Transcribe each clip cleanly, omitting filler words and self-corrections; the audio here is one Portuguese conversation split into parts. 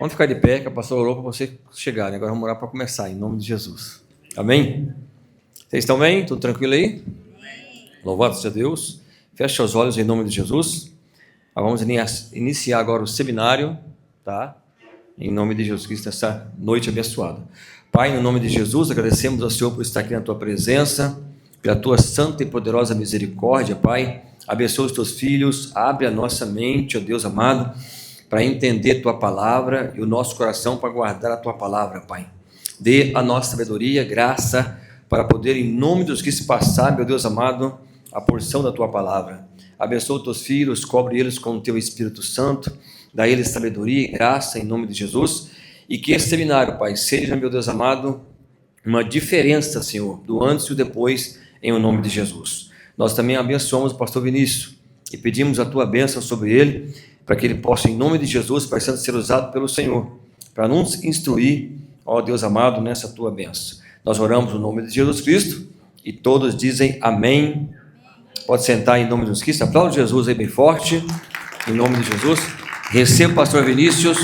Vamos ficar de pé, que a pastora orou para você chegar, né? Agora vamos orar para começar, em nome de Jesus. Amém? Vocês estão bem? Tudo tranquilo aí? Amém. Louvado seja Deus. Feche seus olhos em nome de Jesus. Vamos iniciar agora o seminário, tá? Em nome de Jesus Cristo, essa noite abençoada. Pai, no nome de Jesus, agradecemos ao Senhor por estar aqui na Tua presença, pela Tua santa e poderosa misericórdia, Pai. Abençoa os Teus filhos, abre a nossa mente, ó Deus amado, para entender Tua palavra e o nosso coração para guardar a Tua palavra, Pai. Dê a nossa sabedoria, graça, para poder, em nome dos que se passar, meu Deus amado, a porção da Tua palavra. Abençoa os Teus filhos, cobre eles com o Teu Espírito Santo, dá a eles sabedoria e graça, em nome de Jesus, e que esse seminário, Pai, seja, meu Deus amado, uma diferença, Senhor, do antes e o depois, em o nome de Jesus. Nós também abençoamos o pastor Vinícius e pedimos a Tua bênção sobre ele, para que ele possa, em nome de Jesus, Pai Santo, ser usado pelo Senhor, para nos instruir, ó Deus amado, nessa Tua bênção. Nós oramos no nome de Jesus Cristo e todos dizem amém. Pode sentar em nome de Jesus Cristo. Aplaude Jesus aí bem forte, em nome de Jesus. Receba o pastor Vinícius.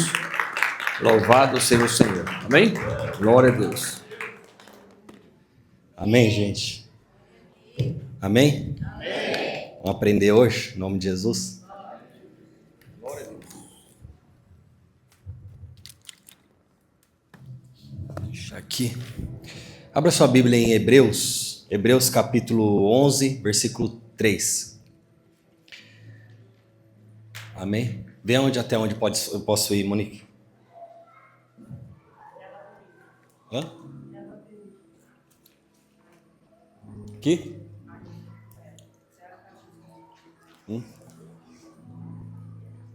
Louvado seja o Senhor. Amém? Glória a Deus. Amém, gente? Amém? Amém. Vamos aprender hoje, em nome de Jesus? Aqui. Abra sua Bíblia em Hebreus capítulo 11, versículo 3. Amém? Vê até onde eu posso ir, Monique. Hã? Aqui?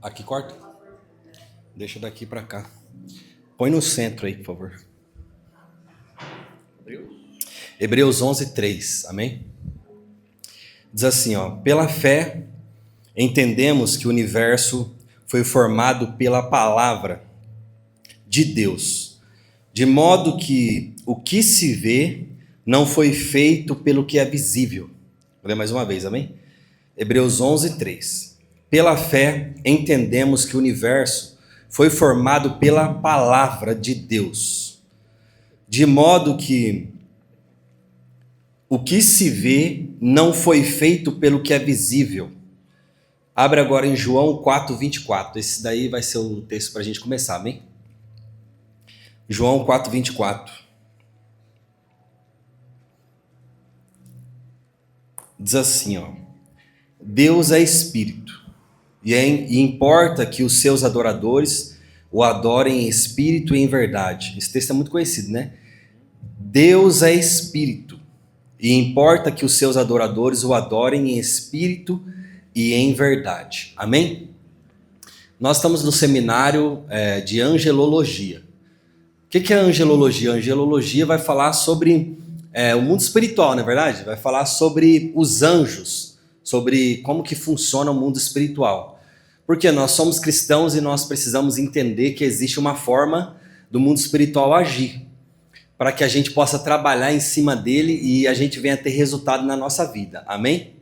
Aqui corta? Deixa daqui para cá. Põe no centro aí, por favor. Hebreus 11, 3, amém? Diz assim, ó: pela fé entendemos que o universo foi formado pela palavra de Deus, de modo que o que se vê não foi feito pelo que é visível. Vou ler mais uma vez, amém? Hebreus 11, 3. Pela fé entendemos que o universo foi formado pela palavra de Deus, de modo que o que se vê não foi feito pelo que é visível. Abre agora em João 4, 24. Esse daí vai ser o texto para a gente começar, amém? João 4, 24. Diz assim, ó: Deus é Espírito, e importa que os seus adoradores o adorem em espírito e em verdade. Esse texto é muito conhecido, né? Deus é Espírito, e importa que os seus adoradores o adorem em espírito e em verdade. Amém? Nós estamos no seminário de angelologia. O que é angelologia? Angelologia vai falar sobre o mundo espiritual, não é verdade? Vai falar sobre os anjos, sobre como que funciona o mundo espiritual. Porque nós somos cristãos e nós precisamos entender que existe uma forma do mundo espiritual agir, para que a gente possa trabalhar em cima dele e a gente venha ter resultado na nossa vida. Amém?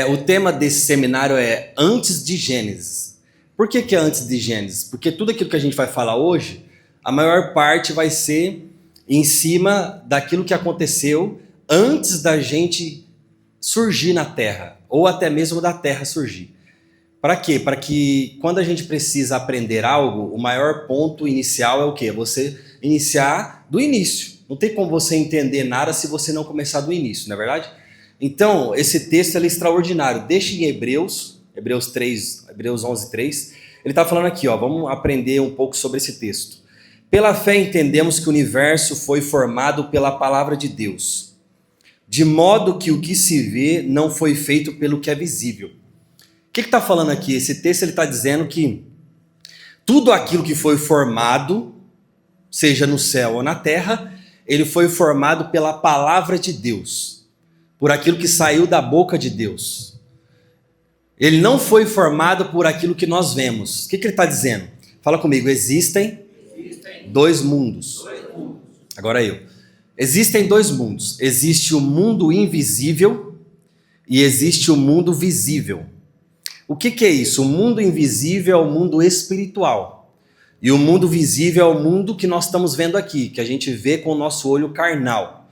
O tema desse seminário é Antes de Gênesis. Por que é antes de Gênesis? Porque tudo aquilo que a gente vai falar hoje, a maior parte vai ser em cima daquilo que aconteceu antes da gente surgir na Terra, ou até mesmo da Terra surgir. Para quê? Para que quando a gente precisa aprender algo, o maior ponto inicial é o quê? Você iniciar do início. Não tem como você entender nada se você não começar do início, não é verdade? Então, esse texto é extraordinário. Deixa em Hebreus 11, 3. Ele está falando aqui, ó, vamos aprender um pouco sobre esse texto. Pela fé entendemos que o universo foi formado pela palavra de Deus, de modo que o que se vê não foi feito pelo que é visível. O que está falando aqui? Esse texto está dizendo que tudo aquilo que foi formado, seja no céu ou na terra, ele foi formado pela palavra de Deus, por aquilo que saiu da boca de Deus. Ele não foi formado por aquilo que nós vemos. O que ele está dizendo? Fala comigo, existem dois mundos. Agora existem dois mundos. Existe o mundo invisível e existe o mundo visível. O que é isso? O mundo invisível é o mundo espiritual. E o mundo visível é o mundo que nós estamos vendo aqui, que a gente vê com o nosso olho carnal.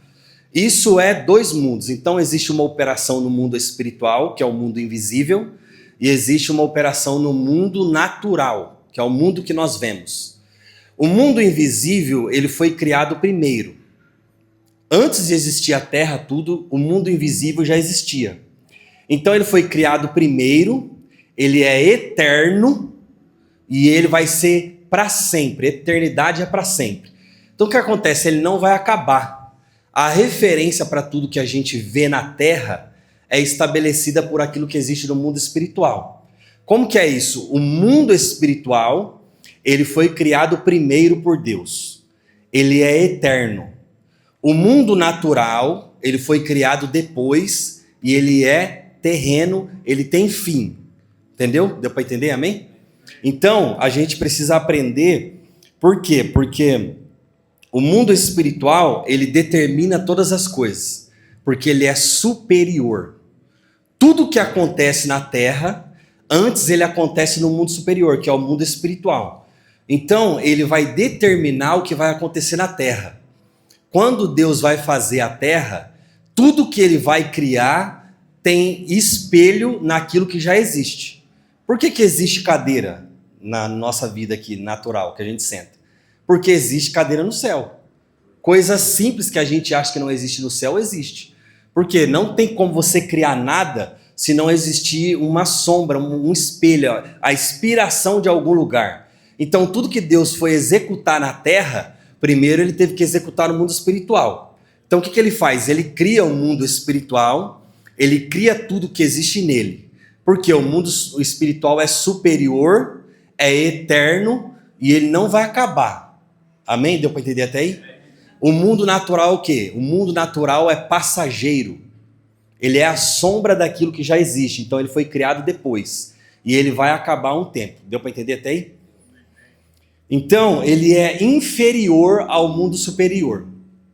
Isso é dois mundos. Então existe uma operação no mundo espiritual, que é o mundo invisível, e existe uma operação no mundo natural, que é o mundo que nós vemos. O mundo invisível, ele foi criado primeiro. Antes de existir a terra, tudo, o mundo invisível já existia. Então ele foi criado primeiro, ele é eterno e ele vai ser para sempre. Eternidade é para sempre. Então o que acontece? Ele não vai acabar. A referência para tudo que a gente vê na terra é estabelecida por aquilo que existe no mundo espiritual. Como que é isso? O mundo espiritual, ele foi criado primeiro por Deus. Ele é eterno. O mundo natural, ele foi criado depois e ele é terreno, ele tem fim. Entendeu? Deu para entender? Amém? Então, a gente precisa aprender. Por quê? Porque o mundo espiritual, ele determina todas as coisas. Porque ele é superior. Tudo que acontece na terra, antes ele acontece no mundo superior, que é o mundo espiritual. Então, ele vai determinar o que vai acontecer na terra. Quando Deus vai fazer a terra, tudo que ele vai criar tem espelho naquilo que já existe. Por que existe cadeira na nossa vida aqui, natural, que a gente senta? Porque existe cadeira no céu. Coisas simples que a gente acha que não existe no céu, existe. Porque não tem como você criar nada se não existir uma sombra, um espelho, a inspiração de algum lugar. Então tudo que Deus foi executar na terra, primeiro ele teve que executar no mundo espiritual. Então o que ele faz? Ele cria um mundo espiritual, ele cria tudo que existe nele. Porque o mundo espiritual é superior, é eterno e ele não vai acabar. Amém? Deu para entender até aí? O mundo natural é o quê? O mundo natural é passageiro. Ele é a sombra daquilo que já existe. Então ele foi criado depois. E ele vai acabar um tempo. Deu para entender até aí? Então, ele é inferior ao mundo superior.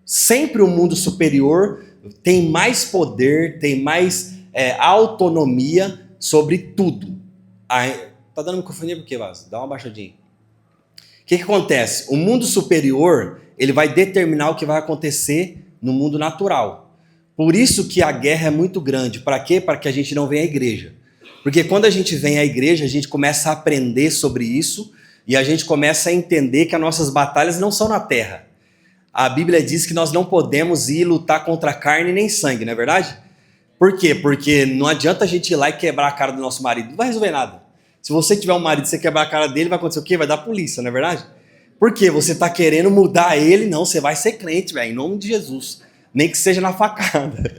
Sempre o mundo superior tem mais poder, tem mais autonomia sobre tudo. Tá dando microfonia por quê, Vaz? Dá uma baixadinha. O que acontece? O mundo superior, ele vai determinar o que vai acontecer no mundo natural. Por isso que a guerra é muito grande. Para quê? Para que a gente não venha à igreja. Porque quando a gente vem à igreja, a gente começa a aprender sobre isso e a gente começa a entender que as nossas batalhas não são na terra. A Bíblia diz que nós não podemos ir lutar contra carne nem sangue, não é verdade? Por quê? Porque não adianta a gente ir lá e quebrar a cara do nosso marido. Não vai resolver nada. Se você tiver um marido e você quebrar a cara dele, vai acontecer o quê? Vai dar polícia, não é verdade? Por quê? Você está querendo mudar ele? Não, você vai ser crente, velho, em nome de Jesus. Nem que seja na facada.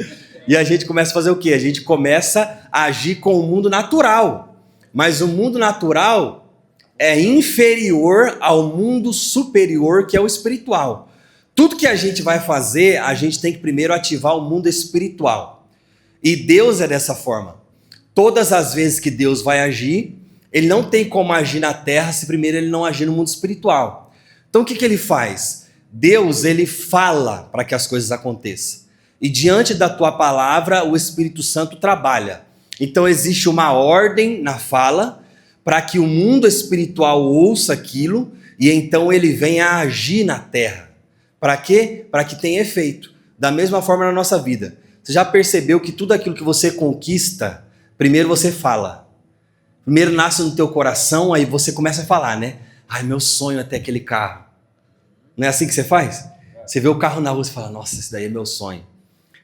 E a gente começa a fazer o quê? A gente começa a agir com o mundo natural. Mas o mundo natural é inferior ao mundo superior, que é o espiritual. Tudo que a gente vai fazer, a gente tem que primeiro ativar o mundo espiritual. E Deus é dessa forma. Todas as vezes que Deus vai agir, ele não tem como agir na terra se primeiro ele não agir no mundo espiritual. Então o que ele faz? Deus, ele fala para que as coisas aconteçam. E diante da tua palavra, o Espírito Santo trabalha. Então existe uma ordem na fala para que o mundo espiritual ouça aquilo e então ele venha agir na terra. Para quê? Para que tenha efeito. Da mesma forma na nossa vida. Você já percebeu que tudo aquilo que você conquista, primeiro você fala. Primeiro nasce no teu coração, aí você começa a falar, né? Ai, meu sonho é ter aquele carro. Não é assim que você faz? Você vê o carro na rua e fala, nossa, esse daí é meu sonho.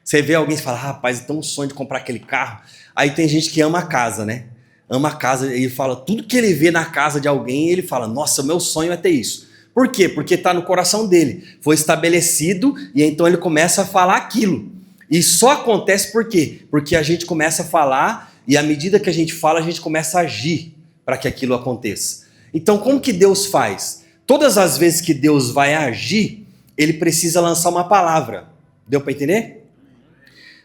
Você vê alguém e fala, rapaz, eu tenho um sonho de comprar aquele carro. Aí tem gente que ama a casa, né? Ama a casa, ele fala, tudo que ele vê na casa de alguém, ele fala, nossa, meu sonho é ter isso. Por quê? Porque está no coração dele. Foi estabelecido e então ele começa a falar aquilo. E só acontece por quê? Porque a gente começa a falar e à medida que a gente fala, a gente começa a agir para que aquilo aconteça. Então, como que Deus faz? Todas as vezes que Deus vai agir, ele precisa lançar uma palavra. Deu para entender?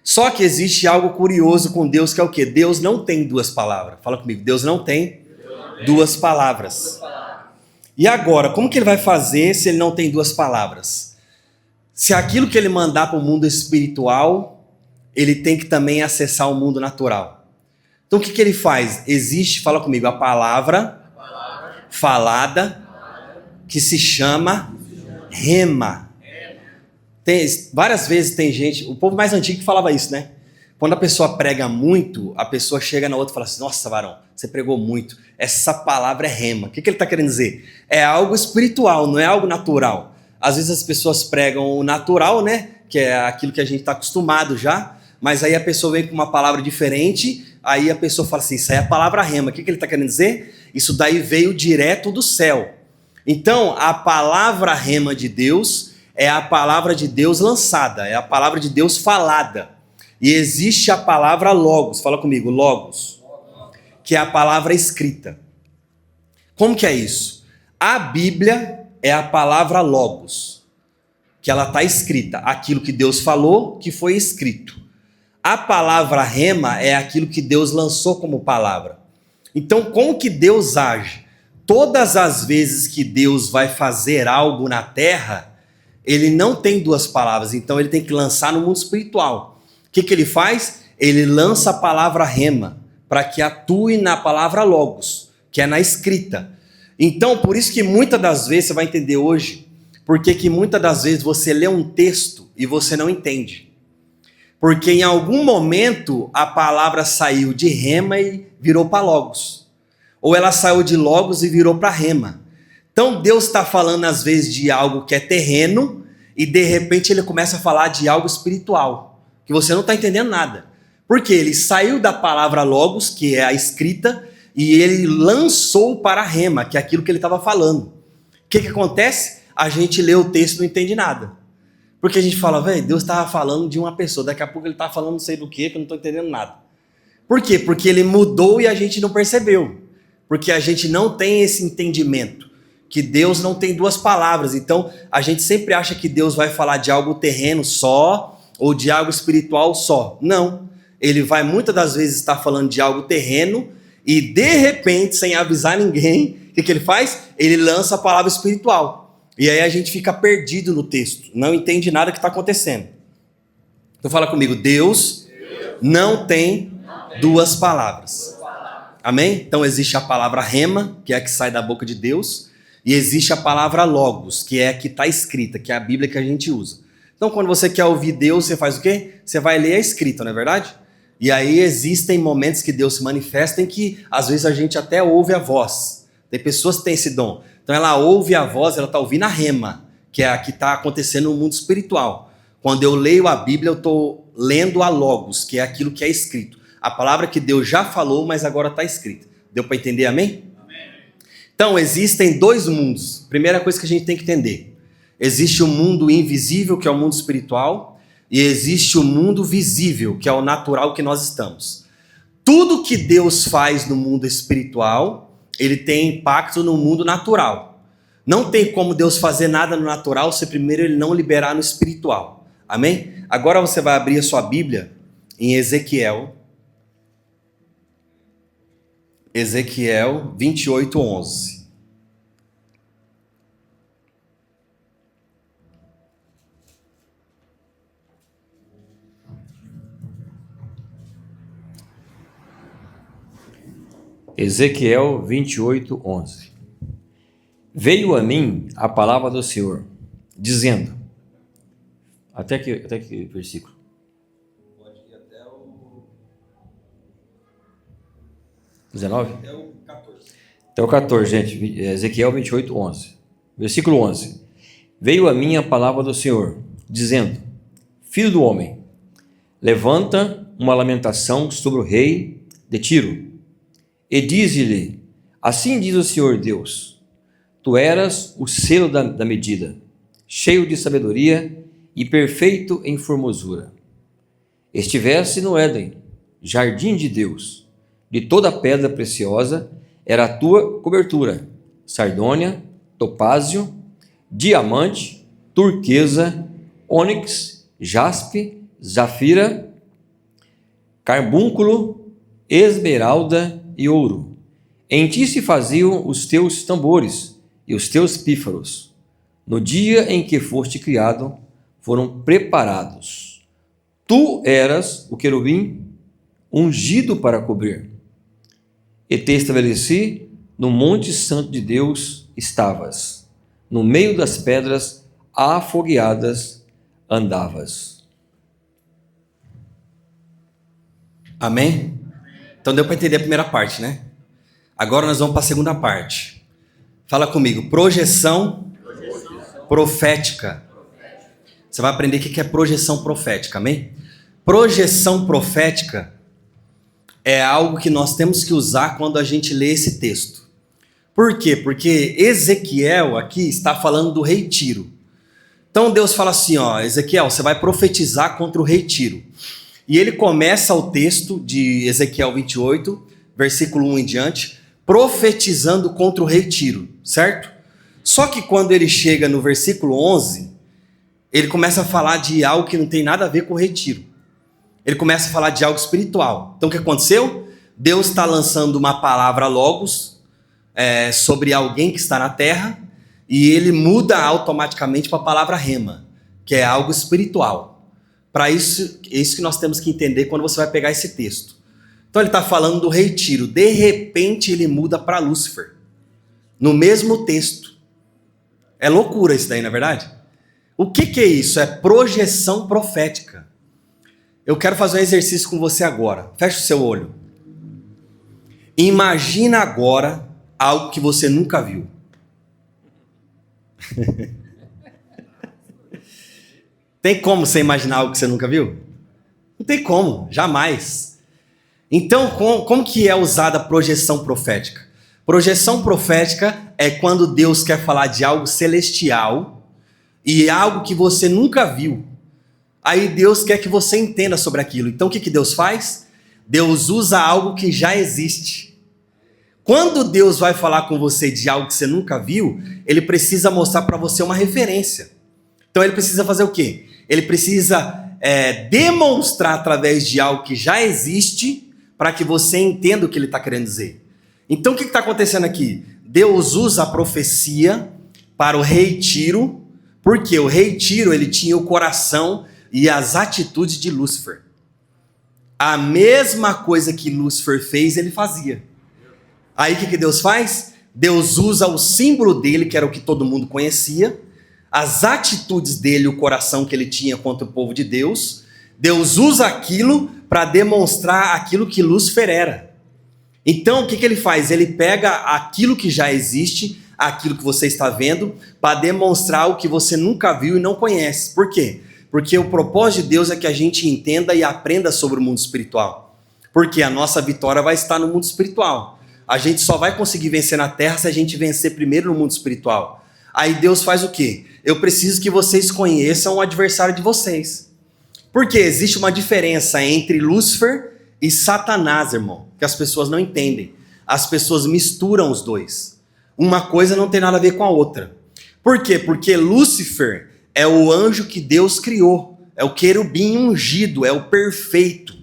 Só que existe algo curioso com Deus, que é o quê? Deus não tem duas palavras. Fala comigo, Deus não tem duas palavras. E agora, como que ele vai fazer se ele não tem duas palavras? Se aquilo que ele mandar para o mundo espiritual, ele tem que também acessar o mundo natural. Então o que ele faz? Existe, fala comigo, a palavra falada que se chama rema. Várias vezes tem gente, o povo mais antigo que falava isso, né? Quando a pessoa prega muito, a pessoa chega na outra e fala assim, nossa, varão, você pregou muito. Essa palavra é rema. O que ele está querendo dizer? É algo espiritual, não é algo natural. Às vezes as pessoas pregam o natural, né? Que é aquilo que a gente está acostumado já. Mas aí a pessoa vem com uma palavra diferente, aí a pessoa fala assim, isso aí é a palavra rema. O que ele está querendo dizer? Isso daí veio direto do céu. Então, a palavra rema de Deus é a palavra de Deus lançada, é a palavra de Deus falada. E existe a palavra logos, fala comigo, logos, que é a palavra escrita. Como que é isso? A Bíblia é a palavra logos, que ela está escrita, aquilo que Deus falou, que foi escrito. A palavra rema é aquilo que Deus lançou como palavra. Então, como que Deus age? Todas as vezes que Deus vai fazer algo na terra, ele não tem duas palavras, então ele tem que lançar no mundo espiritual. O que ele faz? Ele lança a palavra rema, para que atue na palavra logos, que é na escrita. Então, por isso que muitas das vezes, você vai entender hoje, porque que muitas das vezes você lê um texto e você não entende. Porque em algum momento a palavra saiu de rema e virou para logos. Ou ela saiu de logos e virou para rema. Então Deus está falando às vezes de algo que é terreno e de repente ele começa a falar de algo espiritual, que você não está entendendo nada. Porque ele saiu da palavra logos, que é a escrita, e ele lançou para a rema, que é aquilo que ele estava falando. O que acontece? A gente lê o texto e não entende nada. Porque a gente fala, velho, Deus estava falando de uma pessoa, daqui a pouco ele está falando não sei do que eu não estou entendendo nada. Por quê? Porque ele mudou e a gente não percebeu. Porque a gente não tem esse entendimento, que Deus não tem duas palavras. Então, a gente sempre acha que Deus vai falar de algo terreno só, ou de algo espiritual só. Não. Ele vai muitas das vezes estar falando de algo terreno, e de repente, sem avisar ninguém, o que ele faz? Ele lança a palavra espiritual. E aí a gente fica perdido no texto, não entende nada que está acontecendo. Então fala comigo, Deus não tem duas palavras. Amém? Então existe a palavra rema, que é a que sai da boca de Deus, e existe a palavra logos, que é a que está escrita, que é a Bíblia que a gente usa. Então quando você quer ouvir Deus, você faz o quê? Você vai ler a escrita, não é verdade? E aí existem momentos que Deus se manifesta em que às vezes a gente até ouve a voz. Tem pessoas que têm esse dom. Então ela ouve a voz, ela está ouvindo a rema, que é a que está acontecendo no mundo espiritual. Quando eu leio a Bíblia, eu estou lendo a logos, que é aquilo que é escrito. A palavra que Deus já falou, mas agora está escrita. Deu para entender, amém? Amém? Então existem dois mundos. Primeira coisa que a gente tem que entender. Existe o mundo invisível, que é o mundo espiritual, e existe o mundo visível, que é o natural que nós estamos. Tudo que Deus faz no mundo espiritual, ele tem impacto no mundo natural. Não tem como Deus fazer nada no natural se primeiro ele não liberar no espiritual. Amém? Agora você vai abrir a sua Bíblia em Ezequiel 28:11. Ezequiel 28:11. Veio a mim a palavra do Senhor, dizendo, até que versículo? Pode ir até o 19? Até o 14. Até o 14, gente. Ezequiel 28:11. Versículo 11. Veio a mim a palavra do Senhor, dizendo, filho do homem, levanta uma lamentação sobre o rei de Tiro, e diz-lhe, assim diz o Senhor Deus, tu eras o selo da medida, cheio de sabedoria e perfeito em formosura. Estivesse no Éden, jardim de Deus, de toda pedra preciosa era a tua cobertura, sardônia, topázio, diamante, turquesa, ônix, jaspe, zafira, carbúnculo, esmeralda e ouro. Em ti se faziam os teus tambores e os teus pífaros. No dia em que foste criado, foram preparados. Tu eras o querubim ungido para cobrir. E te estabeleci no monte santo de Deus estavas. no meio das pedras afogueadas andavas. Amém? Então deu para entender a primeira parte, né? Agora nós vamos para a segunda parte. Fala comigo, projeção profética. Você vai aprender o que é projeção profética, amém? Projeção profética é algo que nós temos que usar quando a gente lê esse texto. Por quê? Porque Ezequiel aqui está falando do rei Tiro. Então Deus fala assim, ó, Ezequiel, você vai profetizar contra o rei Tiro. E ele começa o texto de Ezequiel 28, versículo 1 em diante, profetizando contra o rei Tiro, certo? Só que quando ele chega no versículo 11, ele começa a falar de algo que não tem nada a ver com o rei Tiro. Ele começa a falar de algo espiritual. Então o que aconteceu? Deus está lançando uma palavra logos sobre alguém que está na terra e ele muda automaticamente para a palavra rema, que é algo espiritual. Para isso, é isso que nós temos que entender quando você vai pegar esse texto. Então ele está falando do rei Tiro. De repente ele muda para Lúcifer. No mesmo texto. É loucura isso daí, não é verdade? O que é isso? É projeção profética. Eu quero fazer um exercício com você agora. Fecha o seu olho. Imagina agora algo que você nunca viu. Tem como você imaginar algo que você nunca viu? Não tem como, jamais. Então, como que é usada a projeção profética? Projeção profética é quando Deus quer falar de algo celestial e algo que você nunca viu. Aí Deus quer que você entenda sobre aquilo. Então o que Deus faz? Deus usa algo que já existe. Quando Deus vai falar com você de algo que você nunca viu, ele precisa mostrar para você uma referência. Então ele precisa fazer o quê? Ele precisa demonstrar através de algo que já existe para que você entenda o que ele está querendo dizer. Então o que está acontecendo aqui? Deus usa a profecia para o rei Tiro, porque o rei Tiro ele tinha o coração e as atitudes de Lúcifer. A mesma coisa que Lúcifer fez, ele fazia. Aí o que Deus faz? Deus usa o símbolo dele, que era o que todo mundo conhecia, as atitudes dele, o coração que ele tinha contra o povo de Deus. Deus usa aquilo para demonstrar aquilo que Lúcifer era. Então o que ele faz? Ele pega aquilo que já existe, aquilo que você está vendo, para demonstrar o que você nunca viu e não conhece. Por quê? Porque o propósito de Deus é que a gente entenda e aprenda sobre o mundo espiritual. Porque a nossa vitória vai estar no mundo espiritual. A gente só vai conseguir vencer na terra se a gente vencer primeiro no mundo espiritual. Aí Deus faz o quê? Eu preciso que vocês conheçam o adversário de vocês. Porque existe uma diferença entre Lúcifer e Satanás, irmão, que as pessoas não entendem. As pessoas misturam os dois. Uma coisa não tem nada a ver com a outra. Por quê? Porque Lúcifer é o anjo que Deus criou, é o querubim ungido, é o perfeito.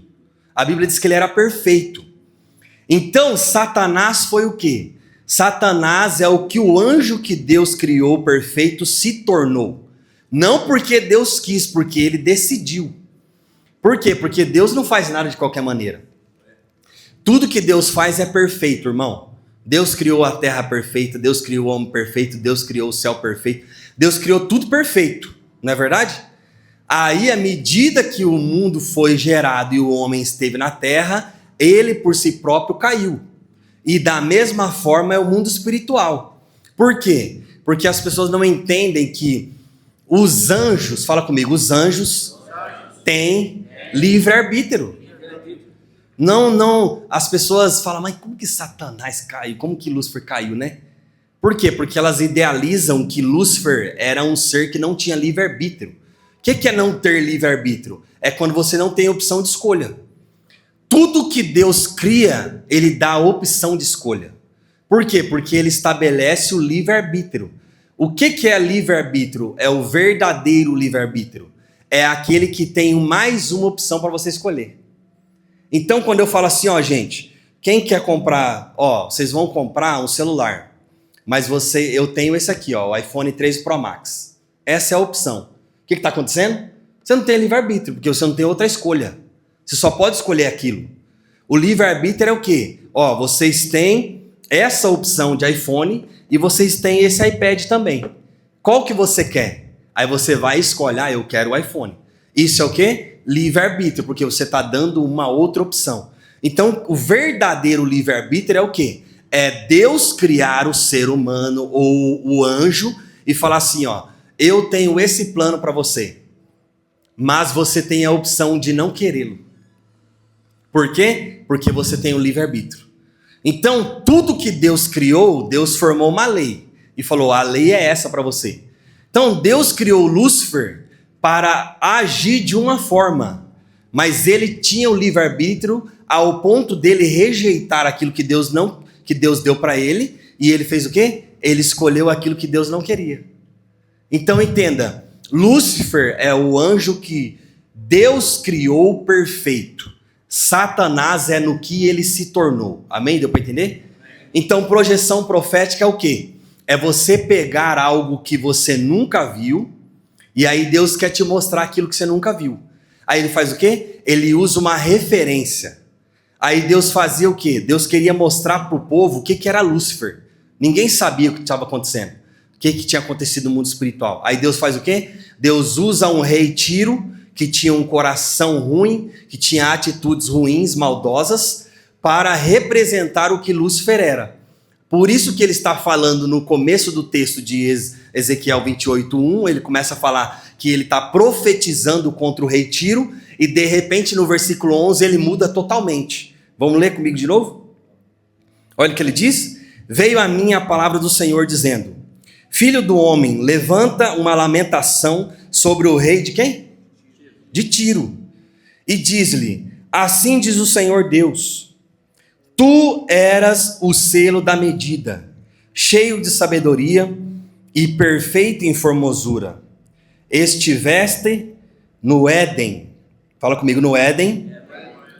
A Bíblia diz que ele era perfeito. Então, Satanás foi o quê? Satanás é o que o anjo que Deus criou perfeito se tornou. Não porque Deus quis, porque ele decidiu. Por quê? Porque Deus não faz nada de qualquer maneira. Tudo que Deus faz é perfeito, irmão. Deus criou a terra perfeita, Deus criou o homem perfeito, Deus criou o céu perfeito. Deus criou tudo perfeito, não é verdade? Aí, à medida que o mundo foi gerado e o homem esteve na terra, ele por si próprio caiu. E da mesma forma é o mundo espiritual. Por quê? Porque as pessoas não entendem que os anjos, fala comigo, os anjos têm livre-arbítrio. Não, as pessoas falam, mas como que Satanás caiu? Como que Lúcifer caiu, né? Por quê? Porque elas idealizam que Lúcifer era um ser que não tinha livre-arbítrio. O que é não ter livre-arbítrio? É quando você não tem opção de escolha. Tudo que Deus cria, ele dá a opção de escolha. Por quê? Porque ele estabelece o livre-arbítrio. O que é livre-arbítrio? É o verdadeiro livre-arbítrio. É aquele que tem mais uma opção para você escolher. Então, quando eu falo assim, ó, gente, quem quer comprar, ó, vocês vão comprar um celular, mas eu tenho esse aqui, ó, o iPhone 13 Pro Max. Essa é a opção. O que está acontecendo? Você não tem livre-arbítrio, porque você não tem outra escolha. Você só pode escolher aquilo. O livre-arbítrio é o quê? Ó, vocês têm essa opção de iPhone e vocês têm esse iPad também. Qual que você quer? Aí você vai escolher, eu quero o iPhone. Isso é o quê? Livre-arbítrio, porque você está dando uma outra opção. Então, o verdadeiro livre-arbítrio é o quê? É Deus criar o ser humano ou o anjo e falar assim, ó, eu tenho esse plano para você, mas você tem a opção de não querê-lo. Por quê? Porque você tem o livre-arbítrio. Então, tudo que Deus criou, Deus formou uma lei e falou, a lei é essa para você. Então, Deus criou Lúcifer para agir de uma forma, mas ele tinha o livre-arbítrio ao ponto dele rejeitar aquilo que Deus deu para ele, e ele fez o quê? Ele escolheu aquilo que Deus não queria. Então entenda, Lúcifer é o anjo que Deus criou perfeito. Satanás é no que ele se tornou. Amém? Deu para entender? Então projeção profética é o quê? É você pegar algo que você nunca viu, e aí Deus quer te mostrar aquilo que você nunca viu. Aí ele faz o quê? Ele usa uma referência. Aí Deus fazia o quê? Deus queria mostrar para o povo o que era Lúcifer. Ninguém sabia o que estava acontecendo. O que tinha acontecido no mundo espiritual. Aí Deus faz o quê? Deus usa um rei Tiro, que tinha um coração ruim, que tinha atitudes ruins, maldosas, para representar o que Lúcifer era. Por isso que ele está falando no começo do texto de Ezequiel 28:1, ele começa a falar que ele está profetizando contra o rei Tiro, e de repente no versículo 11 ele muda totalmente. Vamos ler comigo de novo? Olha o que ele diz. Veio a mim a palavra do Senhor dizendo, filho do homem, levanta uma lamentação sobre o rei de quem? De Tiro. E diz-lhe, assim diz o Senhor Deus, tu eras o selo da medida, cheio de sabedoria e perfeito em formosura. Estiveste no Éden, fala comigo, no Éden,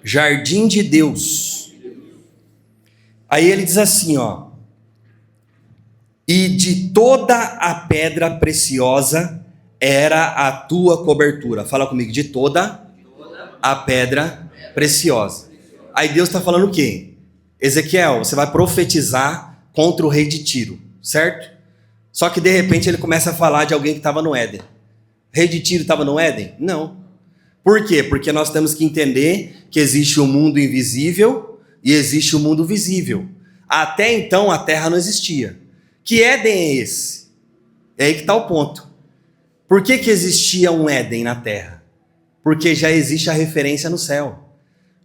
jardim de Deus. Aí ele diz assim, ó, e de toda a pedra preciosa era a tua cobertura. Fala comigo, de toda a pedra preciosa. Aí Deus está falando o quê? Ezequiel, você vai profetizar contra o rei de Tiro, certo? Só que de repente ele começa a falar de alguém que estava no Éden. O rei de Tiro estava no Éden? Não. Por quê? Porque nós temos que entender que existe o mundo invisível e existe o mundo visível. Até então a terra não existia. Que Éden é esse? É aí que está o ponto. Por que existia um Éden na terra? Porque já existe a referência no céu.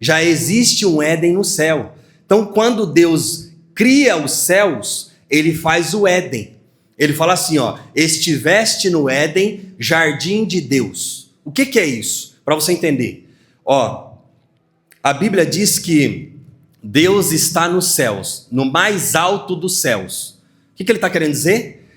Já existe um Éden no céu. Então quando Deus cria os céus, ele faz o Éden. Ele fala assim, ó, estiveste no Éden, jardim de Deus. O que é isso? Para você entender. Ó, a Bíblia diz que Deus está nos céus, no mais alto dos céus. O que ele está querendo dizer?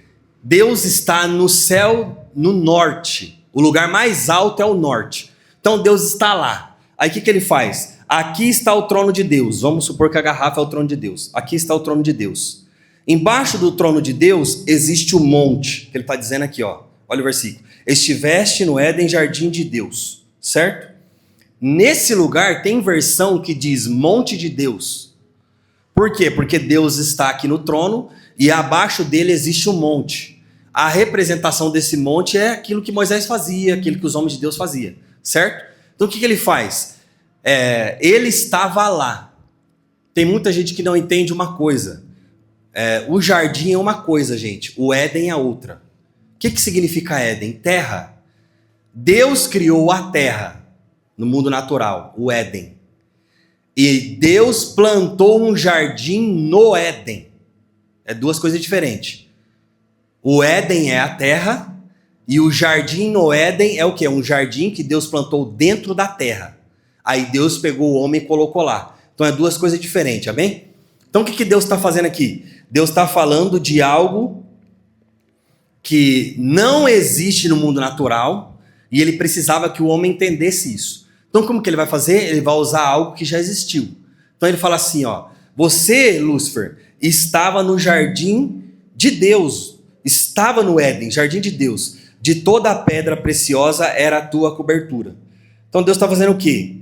Deus está no céu, no norte. O lugar mais alto é o norte. Então Deus está lá. Aí o que ele faz? Aqui está o trono de Deus. Vamos supor que a garrafa é o trono de Deus. Aqui está o trono de Deus. Embaixo do trono de Deus existe o monte. Que ele está dizendo aqui, ó. Olha o versículo. Estiveste no Éden, jardim de Deus. Certo? Nesse lugar tem versão que diz monte de Deus. Por quê? Porque Deus está aqui no trono e abaixo dele existe um monte. A representação desse monte é aquilo que Moisés fazia, aquilo que os homens de Deus faziam, certo? Então o que ele faz? Ele estava lá. Tem muita gente que não entende uma coisa. O jardim é uma coisa, gente. O Éden é outra. O que significa Éden? Terra. Deus criou a terra no mundo natural, o Éden. E Deus plantou um jardim no Éden. É duas coisas diferentes. O Éden é a terra e o jardim no Éden é o quê? Um jardim que Deus plantou dentro da terra. Aí Deus pegou o homem e colocou lá. Então é duas coisas diferentes, amém? Então o que Deus está fazendo aqui? Deus está falando de algo que não existe no mundo natural e ele precisava que o homem entendesse isso. Então como que ele vai fazer? Ele vai usar algo que já existiu. Então ele fala assim, ó, você, Lúcifer, estava no jardim de Deus, estava no Éden, jardim de Deus. De toda a pedra preciosa era a tua cobertura. Então Deus está fazendo o quê?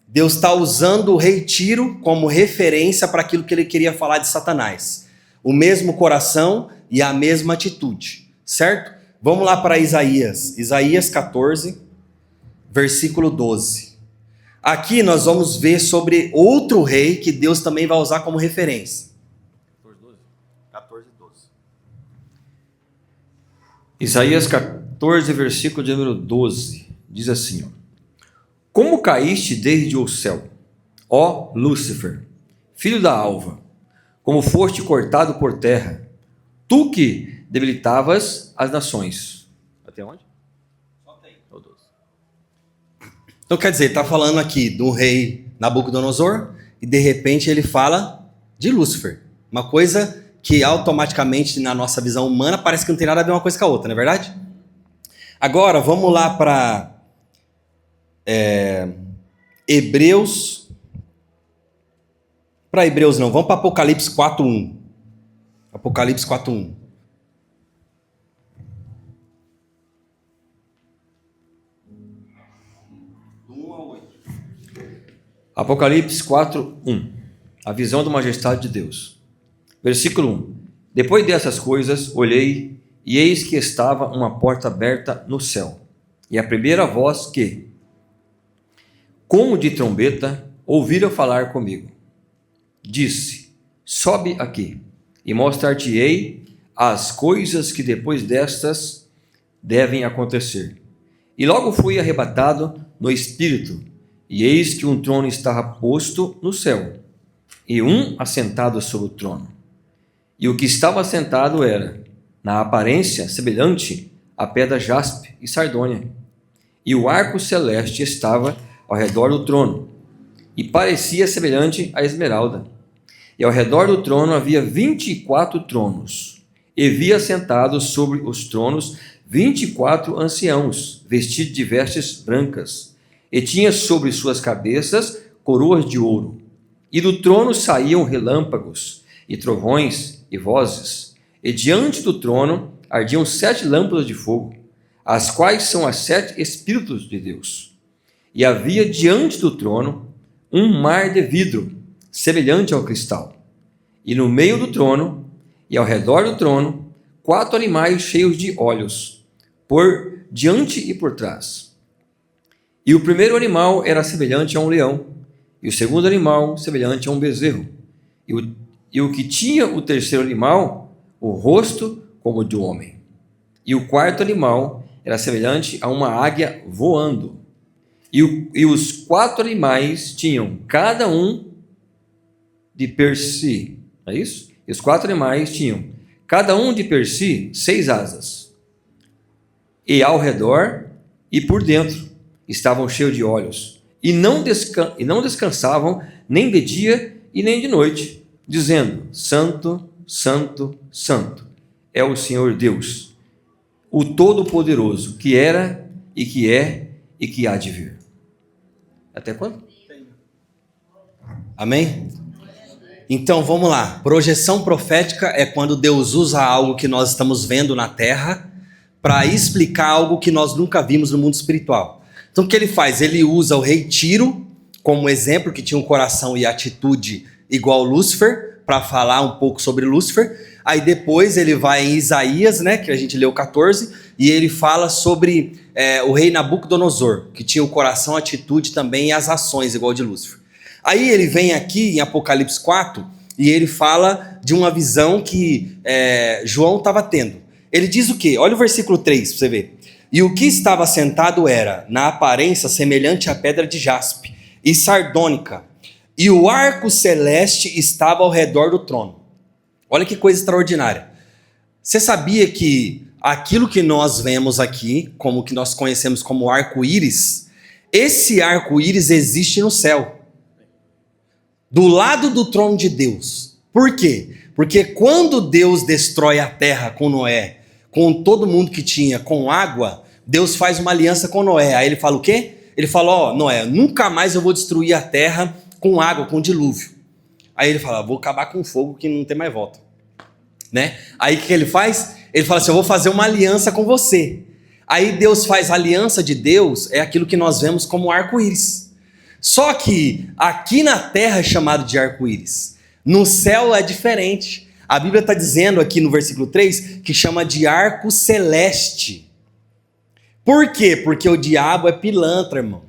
Deus está usando o rei Tiro como referência para aquilo que ele queria falar de Satanás. O mesmo coração e a mesma atitude, certo? Vamos lá para Isaías. Isaías 14, versículo 12. Aqui nós vamos ver sobre outro rei que Deus também vai usar como referência. 14, 12. Isaías 14, versículo de número 12. Diz assim, ó: Como caíste desde o céu, ó Lúcifer, filho da alva, como foste cortado por terra, tu que debilitavas as nações. Até onde? Só tem. Então quer dizer, ele está falando aqui do rei Nabucodonosor e de repente ele fala de Lúcifer. Uma coisa que automaticamente na nossa visão humana parece que não tem nada a ver uma coisa com a outra, não é verdade? Agora vamos lá para Hebreus. Para Hebreus não, vamos para Apocalipse 4:1. Apocalipse 4:1. Apocalipse 4:1. A visão da majestade de Deus. Versículo 1. Depois dessas coisas, olhei, e eis que estava uma porta aberta no céu. E a primeira voz que, como de trombeta, ouviram falar comigo, disse: sobe aqui, e mostrar-te-ei as coisas que depois destas devem acontecer. E logo fui arrebatado no espírito, e eis que um trono estava posto no céu, e um assentado sobre o trono. E o que estava assentado era, na aparência, semelhante à pedra jaspe e sardônia. E o arco celeste estava ao redor do trono, e parecia semelhante à esmeralda. E ao redor do trono havia 24 tronos, e vi assentados sobre os tronos 24 anciãos, vestidos de vestes brancas, e tinha sobre suas cabeças coroas de ouro. E do trono saíam relâmpagos, e trovões, e vozes. E diante do trono ardiam 7 lâmpadas de fogo, as quais são as 7 Espíritos de Deus. E havia diante do trono um mar de vidro, semelhante ao cristal. E no meio do trono, e ao redor do trono, 4 animais cheios de olhos, por diante e por trás. E o primeiro animal era semelhante a um leão, e o segundo animal semelhante a um bezerro. E o que tinha o terceiro animal, o rosto como de um homem. E o quarto animal era semelhante a uma águia voando. E os 4 animais tinham cada um de per si. É isso? E os 4 animais tinham cada um de per si 6 asas. E ao redor e por dentro estavam cheios de olhos. E não descansavam nem de dia e nem de noite, dizendo: Santo, Santo, Santo é o Senhor Deus, o Todo-Poderoso, que era e que é e que há de vir. Até quando? Amém? Então vamos lá. Projeção profética é quando Deus usa algo que nós estamos vendo na terra para explicar algo que nós nunca vimos no mundo espiritual. Então o que ele faz? Ele usa o rei Tiro como exemplo, que tinha um coração e atitude igual Lúcifer, para falar um pouco sobre Lúcifer. Aí depois ele vai em Isaías, né, que a gente leu 14, e ele fala sobre o rei Nabucodonosor, que tinha o coração, a atitude também e as ações igual de Lúcifer. Aí ele vem aqui em Apocalipse 4 e ele fala de uma visão que João estava tendo. Ele diz o quê? Olha o versículo 3 para você ver. E o que estava sentado era, na aparência, semelhante à pedra de jaspe e sardônica, e o arco celeste estava ao redor do trono. Olha que coisa extraordinária. Você sabia que aquilo que nós vemos aqui, como que nós conhecemos como arco-íris, esse arco-íris existe no céu, do lado do trono de Deus. Por quê? Porque quando Deus destrói a terra com Noé, com todo mundo que tinha, com água, Deus faz uma aliança com Noé. Aí ele fala o quê? Ele fala: Noé, nunca mais eu vou destruir a terra com água, com dilúvio. Aí ele fala: vou acabar com fogo que não tem mais volta. Né? Aí o que ele faz? Ele fala assim: eu vou fazer uma aliança com você. Aí Deus faz a aliança de Deus, é aquilo que nós vemos como arco-íris. Só que aqui na terra é chamado de arco-íris. No céu é diferente. A Bíblia está dizendo aqui no versículo 3 que chama de arco celeste. Por quê? Porque o diabo é pilantra, irmão.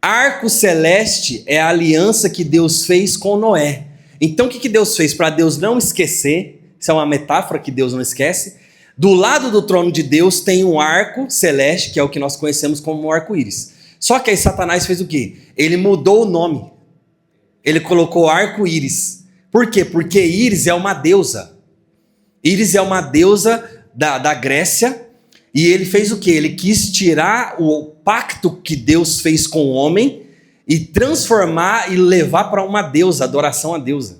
Arco celeste é a aliança que Deus fez com Noé. Então o que Deus fez? Para Deus não esquecer, isso é uma metáfora que Deus não esquece, do lado do trono de Deus tem um arco celeste, que é o que nós conhecemos como o arco-íris. Só que aí Satanás fez o quê? Ele mudou o nome. Ele colocou arco-íris. Por quê? Porque Íris é uma deusa. Íris é uma deusa da Grécia. E ele fez o quê? Ele quis tirar o pacto que Deus fez com o homem e transformar e levar para uma deusa, adoração à deusa.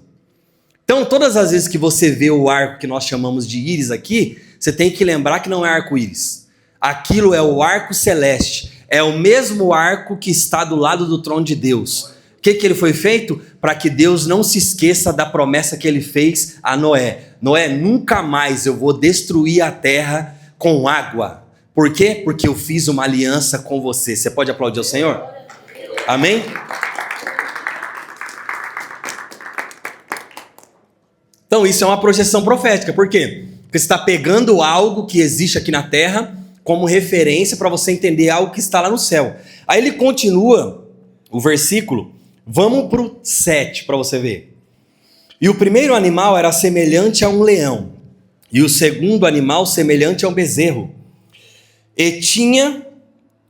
Então, todas as vezes que você vê o arco que nós chamamos de íris aqui, você tem que lembrar que não é arco-íris. Aquilo é o arco celeste. É o mesmo arco que está do lado do trono de Deus. O que ele foi feito? Para que Deus não se esqueça da promessa que ele fez a Noé. Noé, nunca mais eu vou destruir a terra com água. Por quê? Porque eu fiz uma aliança com você. Você pode aplaudir ao Senhor? Amém? Então isso é uma projeção profética. Por quê? Porque você está pegando algo que existe aqui na terra como referência para você entender algo que está lá no céu. Aí ele continua o versículo. Vamos para o 7 para você ver. E o primeiro animal era semelhante a um leão. E o segundo animal semelhante a um bezerro. E tinha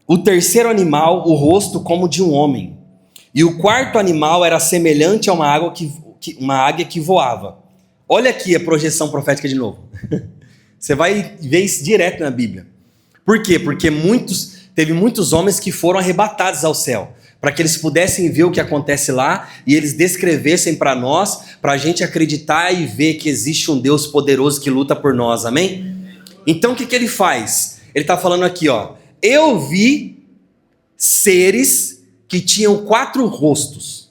o terceiro animal o rosto como de um homem. E o quarto animal era semelhante a uma águia que voava. Olha aqui a projeção profética de novo. Você vai ver isso direto na Bíblia. Por quê? Porque teve muitos homens que foram arrebatados ao céu, para que eles pudessem ver o que acontece lá e eles descrevessem para nós, para a gente acreditar e ver que existe um Deus poderoso que luta por nós, amém? Então o que ele faz? Ele está falando aqui, ó, eu vi seres que tinham 4 rostos.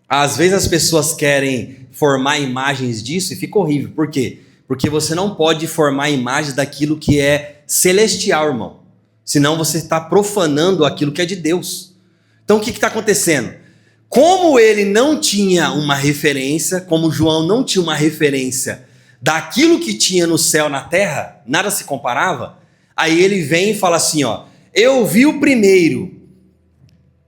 Às vezes as pessoas querem formar imagens disso e fica horrível. Por quê? Porque você não pode formar imagens daquilo que é celestial, irmão. Senão você está profanando aquilo que é de Deus. Então o que está acontecendo? Como ele não tinha uma referência, como João não tinha uma referência daquilo que tinha no céu, na terra, nada se comparava, aí ele vem e fala assim, ó, eu vi o primeiro,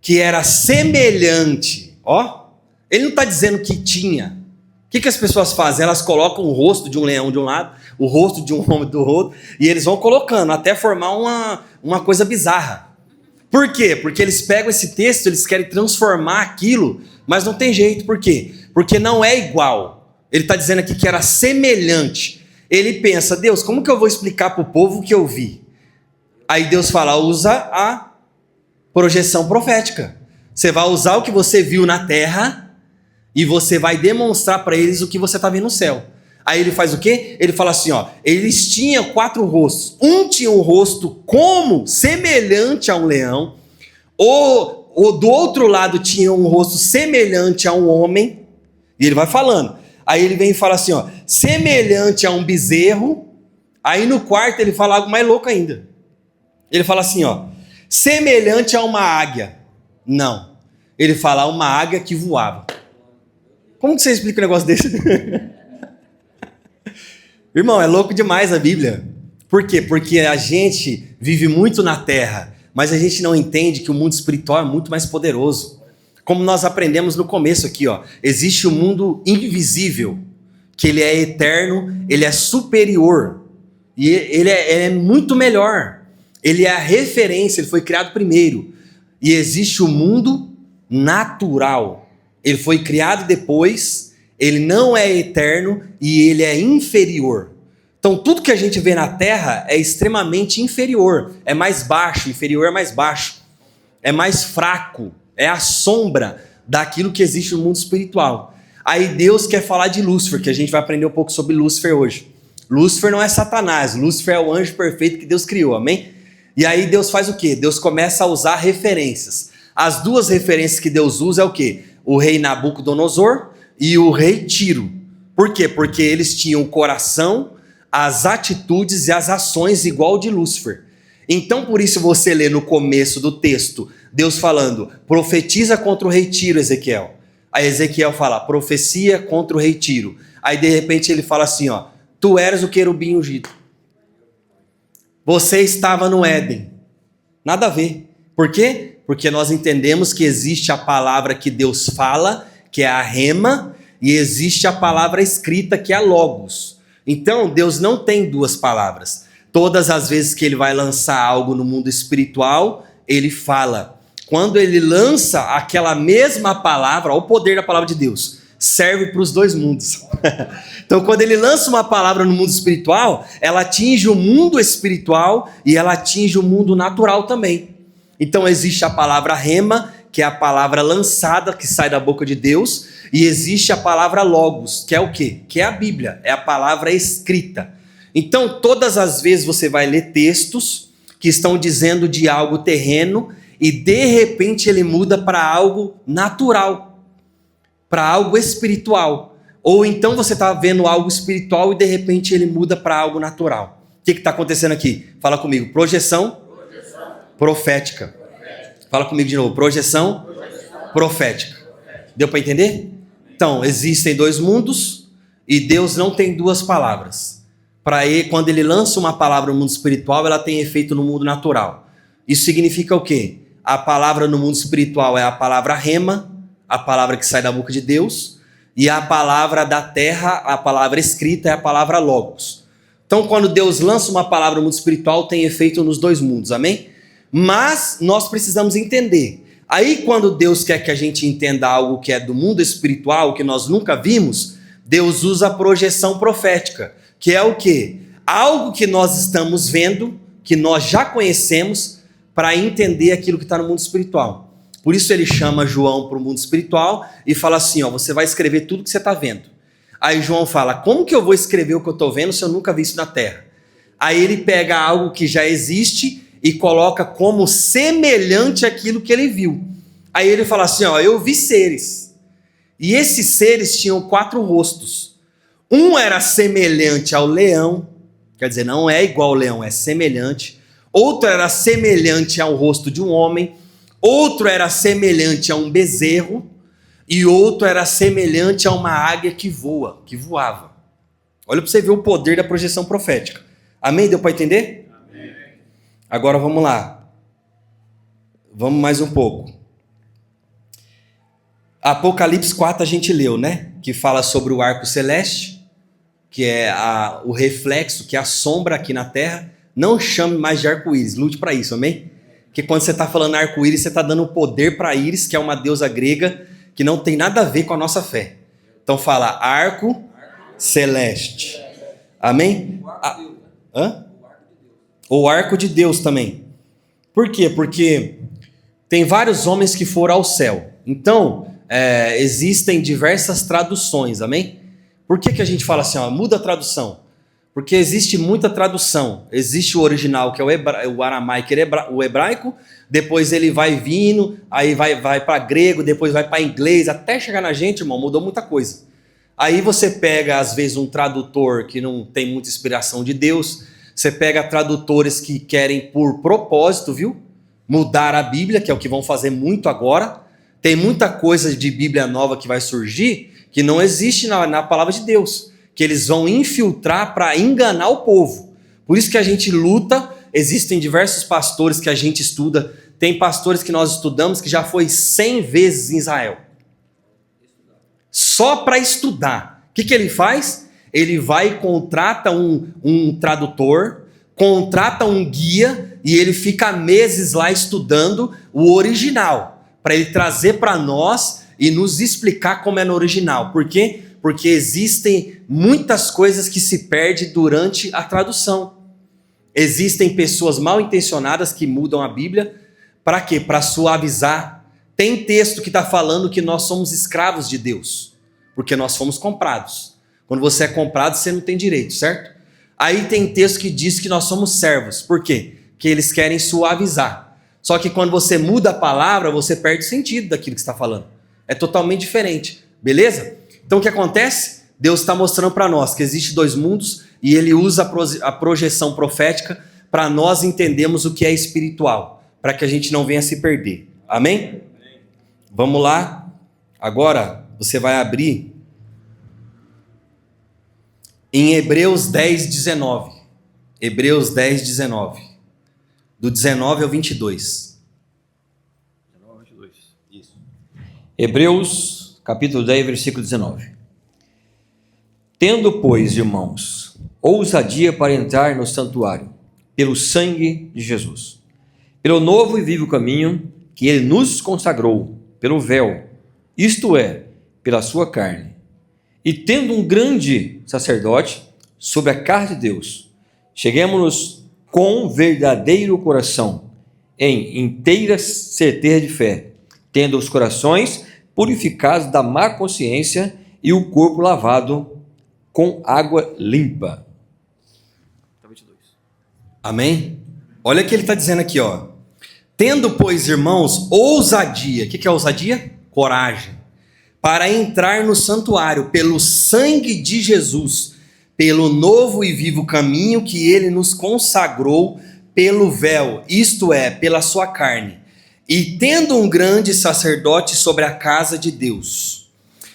que era semelhante, ó, ele não está dizendo que tinha. O que as pessoas fazem? Elas colocam o rosto de um leão de um lado, o rosto de um homem do outro, e eles vão colocando até formar uma coisa bizarra. Por quê? Porque eles pegam esse texto, eles querem transformar aquilo, mas não tem jeito. Por quê? Porque não é igual. Ele está dizendo aqui que era semelhante. Ele pensa, Deus, como que eu vou explicar para o povo o que eu vi? Aí Deus fala, usa a projeção profética. Você vai usar o que você viu na terra e você vai demonstrar para eles o que você está vendo no céu. Aí ele faz o quê? Ele fala assim, ó, eles tinham 4 rostos. Um tinha um rosto como semelhante a um leão. O do outro lado tinha um rosto semelhante a um homem. E ele vai falando. Aí ele vem e fala assim, ó, semelhante a um bezerro. Aí no quarto ele fala algo mais louco ainda. Ele fala assim, ó, semelhante a uma águia. Não. Ele fala uma águia que voava. Como que você explica um negócio desse? Irmão, é louco demais a Bíblia. Por quê? Porque a gente vive muito na terra, mas a gente não entende que o mundo espiritual é muito mais poderoso. Como nós aprendemos no começo aqui, ó, existe o mundo invisível, que ele é eterno, ele é superior, e ele é muito melhor. Ele é a referência, ele foi criado primeiro. E existe o mundo natural. Ele foi criado depois, ele não é eterno e ele é inferior. Então tudo que a gente vê na terra é extremamente inferior, é mais baixo, inferior é mais baixo, é mais fraco, é a sombra daquilo que existe no mundo espiritual. Aí Deus quer falar de Lúcifer, que a gente vai aprender um pouco sobre Lúcifer hoje. Lúcifer não é Satanás, Lúcifer é o anjo perfeito que Deus criou, amém? E aí Deus faz o quê? Deus começa a usar referências. As 2 referências que Deus usa é o quê? O rei Nabucodonosor e o rei Tiro. Por quê? Porque eles tinham o coração, as atitudes e as ações igual de Lúcifer. Então por isso você lê no começo do texto, Deus falando, profetiza contra o rei Tiro, Ezequiel. Aí Ezequiel fala, profecia contra o rei Tiro. Aí de repente ele fala assim, ó, tu eras o querubim ungido. Você estava no Éden. Nada a ver. Por quê? Porque nós entendemos que existe a palavra que Deus fala, que é a rema, e existe a palavra escrita, que é a logos. Então, Deus não tem duas palavras. Todas as vezes que ele vai lançar algo no mundo espiritual, ele fala. Quando ele lança aquela mesma palavra, olha o poder da palavra de Deus, serve para os dois mundos. Então, quando ele lança uma palavra no mundo espiritual, ela atinge o mundo espiritual e ela atinge o mundo natural também. Então, existe a palavra rema, que é a palavra lançada, que sai da boca de Deus, e existe a palavra logos, que é o quê? Que é a Bíblia, é a palavra escrita. Então, todas as vezes você vai ler textos que estão dizendo de algo terreno e de repente ele muda para algo natural, para algo espiritual. Ou então você está vendo algo espiritual e de repente ele muda para algo natural. O que está acontecendo aqui? Fala comigo. Projeção profética. Fala comigo de novo. Projeção profética. Deu para entender? Então, existem dois mundos e Deus não tem duas palavras. Para ele, quando ele lança uma palavra no mundo espiritual, ela tem efeito no mundo natural. Isso significa o quê? A palavra no mundo espiritual é a palavra rema, a palavra que sai da boca de Deus, e a palavra da terra, a palavra escrita, é a palavra logos. Então, quando Deus lança uma palavra no mundo espiritual, tem efeito nos dois mundos, amém? Mas nós precisamos entender. Aí, quando Deus quer que a gente entenda algo que é do mundo espiritual, que nós nunca vimos, Deus usa a projeção profética, que é o quê? Algo que nós estamos vendo, que nós já conhecemos, para entender aquilo que está no mundo espiritual. Por isso ele chama João para o mundo espiritual e fala assim, ó, você vai escrever tudo que você está vendo. Aí João fala, como que eu vou escrever o que eu estou vendo se eu nunca vi isso na terra? Aí ele pega algo que já existe e coloca como semelhante àquilo que ele viu. Aí ele fala assim, ó, eu vi seres. E esses seres tinham 4 rostos. Um era semelhante ao leão, quer dizer, não é igual ao leão, é semelhante. Outro era semelhante ao rosto de um homem. Outro era semelhante a um bezerro. E outro era semelhante a uma águia que voa, que voava. Olha para você ver o poder da projeção profética. Amém? Deu para entender? Amém. Agora vamos lá. Vamos mais um pouco. Apocalipse 4 a gente leu, né? Que fala sobre o arco celeste, que é o reflexo, que é a sombra aqui na terra. Não chame mais de arco-íris, lute para isso, amém? Porque quando você está falando arco-íris, você está dando poder para Íris, que é uma deusa grega, que não tem nada a ver com a nossa fé. Então fala arco celeste. Amém? O arco de Deus também. Por quê? Porque tem vários homens que foram ao céu. Então, existem diversas traduções, amém? Por que a gente fala assim, ó, muda a tradução? Porque existe muita tradução. Existe o original, que é o aramaico, o hebraico, depois ele vai vindo, aí vai para grego, depois vai para inglês, até chegar na gente, irmão, mudou muita coisa. Aí você pega, às vezes, um tradutor que não tem muita inspiração de Deus, você pega tradutores que querem, por propósito, viu? Mudar a Bíblia, que é o que vão fazer muito agora. Tem muita coisa de Bíblia nova que vai surgir que não existe na palavra de Deus, que eles vão infiltrar para enganar o povo. Por isso que a gente luta, existem diversos pastores que a gente estuda, tem pastores que nós estudamos que já foi 100 vezes em Israel. Só para estudar. O que ele faz? Ele vai e contrata um tradutor, contrata um guia e ele fica meses lá estudando o original, para ele trazer para nós e nos explicar como é no original. Por quê? Porque existem muitas coisas que se perdem durante a tradução. Existem pessoas mal intencionadas que mudam a Bíblia. Para quê? Para suavizar. Tem texto que está falando que nós somos escravos de Deus, porque nós fomos comprados. Quando você é comprado, você não tem direito, certo? Aí tem texto que diz que nós somos servos. Por quê? Que eles querem suavizar. Só que quando você muda a palavra, você perde o sentido daquilo que você está falando. É totalmente diferente. Beleza? Então o que acontece? Deus está mostrando para nós que existe 2 mundos e ele usa a projeção profética para nós entendermos o que é espiritual, para que a gente não venha se perder. Amém? Vamos lá. Agora, você vai abrir em Hebreus 10, 19. Hebreus 10, 19. Do 19 ao 22. Isso. Hebreus, capítulo 10, versículo 19. Tendo, pois, irmãos, ousadia para entrar no santuário, pelo sangue de Jesus, pelo novo e vivo caminho que ele nos consagrou, pelo véu, isto é, pela sua carne, e tendo um grande sacerdote sobre a casa de Deus, cheguemo-nos com verdadeiro coração, em inteira certeza de fé, tendo os corações purificados da má consciência e o corpo lavado com água limpa. Amém? Olha o que ele está dizendo aqui, ó. Tendo, pois, irmãos, ousadia. O que é ousadia? Coragem. Para entrar no santuário pelo sangue de Jesus, pelo novo e vivo caminho que ele nos consagrou pelo véu, isto é, pela sua carne. E tendo um grande sacerdote sobre a casa de Deus,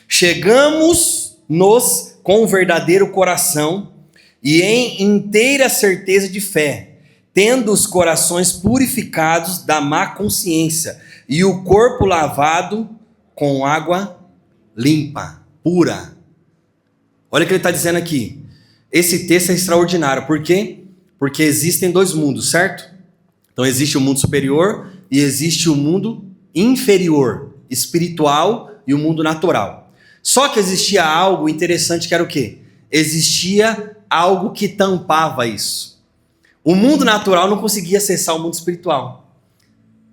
chegamos-nos com um verdadeiro coração e em inteira certeza de fé, tendo os corações purificados da má consciência e o corpo lavado com água limpa, pura. Olha o que ele está dizendo aqui. Esse texto é extraordinário. Por quê? Porque existem dois mundos, certo? Então existe o mundo superior e existe o mundo inferior, espiritual e o mundo natural. Só que existia algo interessante que era o quê? Existia algo que tampava isso. O mundo natural não conseguia acessar o mundo espiritual.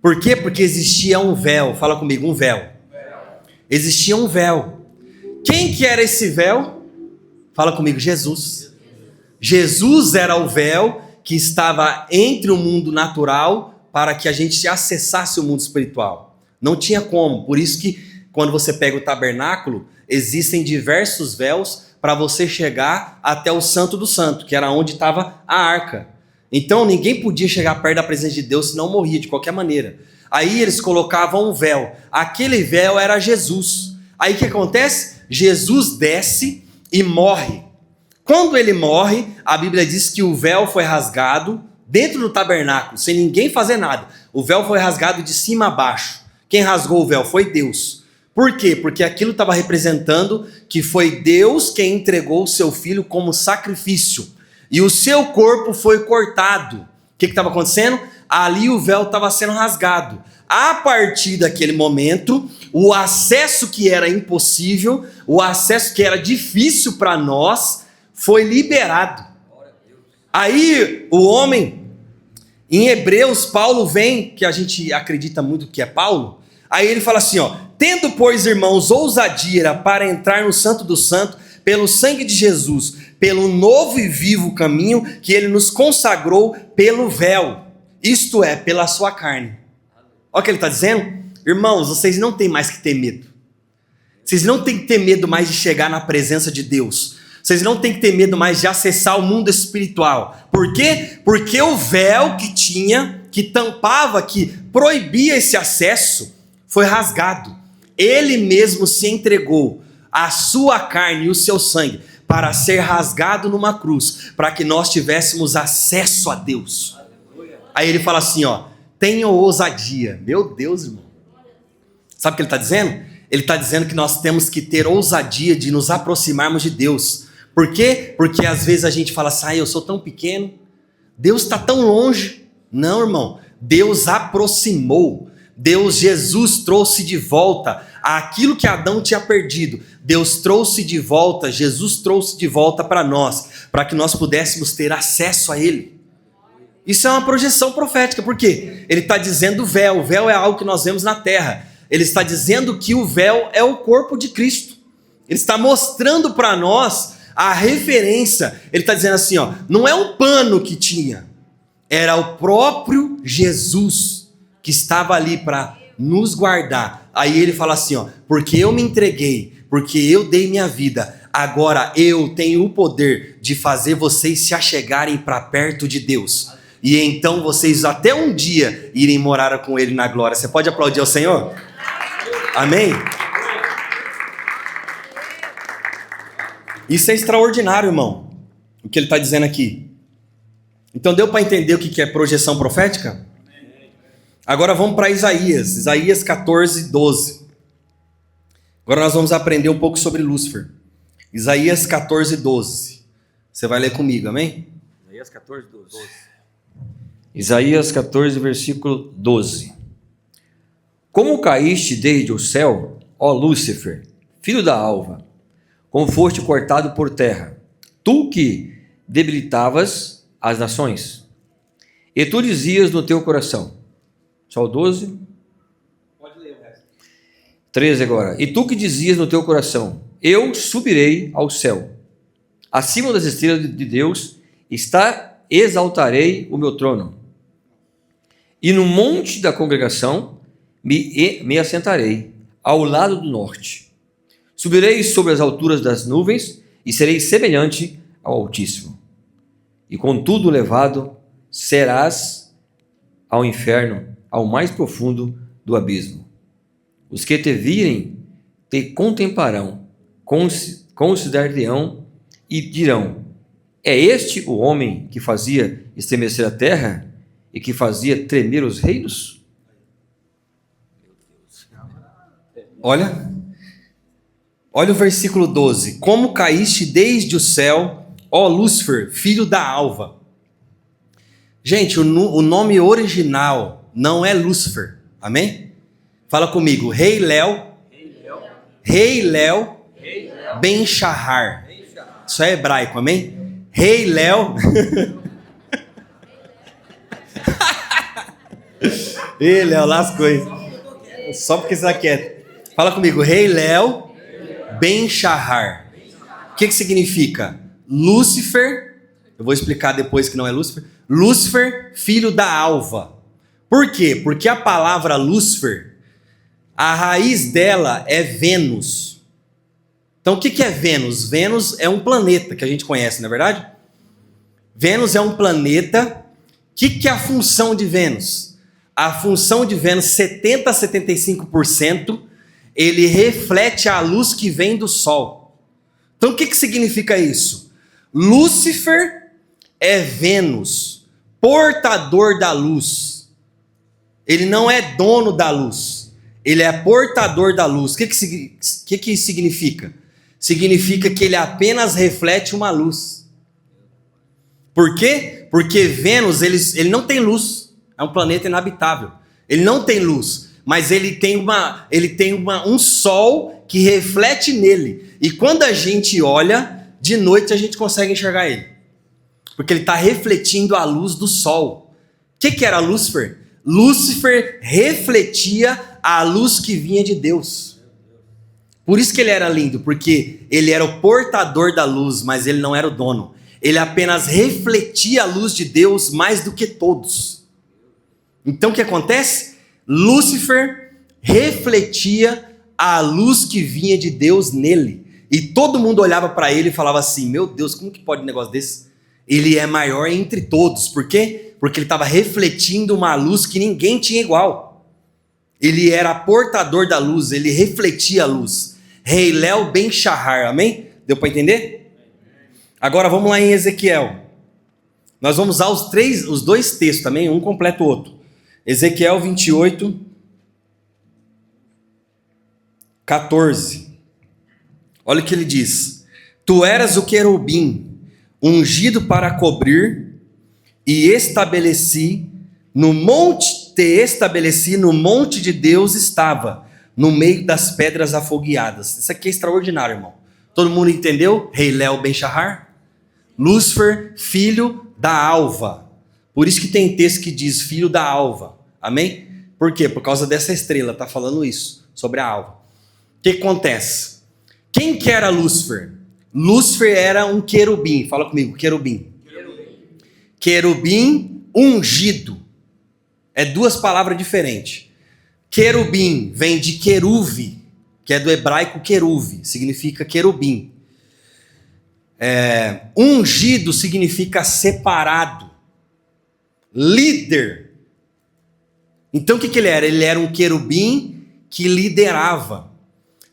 Por quê? Porque existia um véu. Fala comigo, um véu. Existia um véu. Quem que era esse véu? Fala comigo, Jesus. Jesus era o véu que estava entre o mundo natural para que a gente acessasse o mundo espiritual. Não tinha como. Por isso que quando você pega o tabernáculo, existem diversos véus para você chegar até o Santo do Santo, que era onde estava a arca. Então ninguém podia chegar perto da presença de Deus, senão morria de qualquer maneira. Aí eles colocavam um véu. Aquele véu era Jesus. Aí o que acontece? Jesus desce e morre. Quando ele morre, a Bíblia diz que o véu foi rasgado dentro do tabernáculo, sem ninguém fazer nada. O véu foi rasgado de cima a baixo. Quem rasgou o véu foi Deus. Por quê? Porque aquilo estava representando que foi Deus quem entregou o seu filho como sacrifício. E o seu corpo foi cortado. O que estava acontecendo? Ali o véu estava sendo rasgado. A partir daquele momento, o acesso que era impossível, o acesso que era difícil para nós, foi liberado. Aí o homem, em Hebreus, Paulo vem, que a gente acredita muito que é Paulo, aí ele fala assim, ó, tendo, pois, irmãos, ousadia para entrar no Santo do Santo, pelo sangue de Jesus, pelo novo e vivo caminho que ele nos consagrou pelo véu, isto é, pela sua carne. Olha o que ele está dizendo. Irmãos, vocês não têm mais que ter medo. Vocês não têm que ter medo mais de chegar na presença de Deus. Vocês não têm que ter medo mais de acessar o mundo espiritual. Por quê? Porque o véu que tinha, que tampava, que proibia esse acesso, foi rasgado. Ele mesmo se entregou a sua carne e o seu sangue para ser rasgado numa cruz, para que nós tivéssemos acesso a Deus. Aí ele fala assim, ó, tenham ousadia. Meu Deus, irmão. Sabe o que ele está dizendo? Ele está dizendo que nós temos que ter ousadia de nos aproximarmos de Deus. Por quê? Porque às vezes a gente fala assim, eu sou tão pequeno, Deus está tão longe. Não, irmão, Deus aproximou. Jesus trouxe de volta aquilo que Adão tinha perdido. Deus trouxe de volta, Jesus trouxe de volta para nós, para que nós pudéssemos ter acesso a Ele. Isso é uma projeção profética, por quê? Ele está dizendo véu. O véu é algo que nós vemos na terra. Ele está dizendo que o véu é o corpo de Cristo. Ele está mostrando para nós a referência. Ele está dizendo assim, ó, não é um pano que tinha, era o próprio Jesus que estava ali para nos guardar. Aí ele fala assim, ó, porque eu me entreguei, porque eu dei minha vida, agora eu tenho o poder de fazer vocês se achegarem para perto de Deus. E então vocês até um dia irem morar com Ele na glória. Você pode aplaudir ao Senhor? Amém? Isso é extraordinário, irmão, o que ele está dizendo aqui. Então deu para entender o que é projeção profética? Agora vamos para Isaías 14, 12. Agora nós vamos aprender um pouco sobre Lúcifer. Isaías 14, 12. Você vai ler comigo, amém? Isaías 14, 12. Isaías 14, versículo 12. Como caíste desde o céu, ó Lúcifer, filho da alva, como foste cortado por terra, tu que debilitavas as nações. E tu dizias no teu coração, só o 12? Pode ler o resto. 13 agora. E tu que dizias no teu coração, eu subirei ao céu, acima das estrelas de Deus, exaltarei o meu trono. E no monte da congregação me assentarei, ao lado do norte. Subirei sobre as alturas das nuvens e serei semelhante ao Altíssimo. E contudo levado serás ao inferno, ao mais profundo do abismo. Os que te virem te contemplarão, considerar-te-ão e dirão: é este o homem que fazia estremecer a terra e que fazia tremer os reinos? Olha o versículo 12. Como caíste desde o céu, ó Lúcifer, filho da alva. Gente, o nome original não é Lúcifer, amém? Fala comigo, Rei Léo, Ben Shahar. Isso é hebraico, amém? Rei Léo. Ei, Léo, lascou, hein? Só porque você está quieto. Fala comigo, Rei Léo, Ben Shahar. O que significa? Lúcifer, eu vou explicar depois que não é Lúcifer. Lúcifer, filho da alva. Por quê? Porque a palavra Lúcifer, a raiz dela é Vênus. Então o que é Vênus? Vênus é um planeta que a gente conhece, não é verdade? Vênus é um planeta. O que é a função de Vênus? A função de Vênus, 70 a 75%, ele reflete a luz que vem do Sol. Então o que significa isso? Lúcifer é Vênus, portador da luz. Ele não é dono da luz, ele é portador da luz. O que significa? Significa que ele apenas reflete uma luz. Por quê? Porque Vênus, ele não tem luz, é um planeta inabitável. Ele não tem luz, mas ele tem um sol que reflete nele. E quando a gente olha, de noite a gente consegue enxergar ele. Porque ele está refletindo a luz do sol. O que era Lúcifer? Lúcifer refletia a luz que vinha de Deus. Por isso que ele era lindo, porque ele era o portador da luz, mas ele não era o dono. Ele apenas refletia a luz de Deus mais do que todos. Então o que acontece? Lúcifer refletia a luz que vinha de Deus nele. E todo mundo olhava para ele e falava assim: meu Deus, como que pode um negócio desse? Ele é maior entre todos. Por quê? Porque ele estava refletindo uma luz que ninguém tinha igual. Ele era portador da luz, ele refletia a luz. Rei Léo Ben Shahar, amém? Deu para entender? Agora vamos lá em Ezequiel. Nós vamos usar os dois textos também, um completa o outro. Ezequiel 28, 14. Olha o que ele diz: tu eras o querubim, ungido para cobrir, e te estabeleci no monte de Deus estava, no meio das pedras afogueadas. Isso aqui é extraordinário, irmão. Todo mundo entendeu? Rei Léo Ben Shahar? Lúcifer, filho da alva. Por isso que tem texto que diz filho da alva. Amém? Por quê? Por causa dessa estrela, está falando isso, sobre a alva. O que acontece? Quem que era Lúcifer? Lúcifer era um querubim. Fala comigo, querubim. Querubim ungido. É duas palavras diferentes. Querubim vem de queruve, que é do hebraico queruve, significa querubim. Ungido significa separado, líder. Então o que ele era? Ele era um querubim que liderava.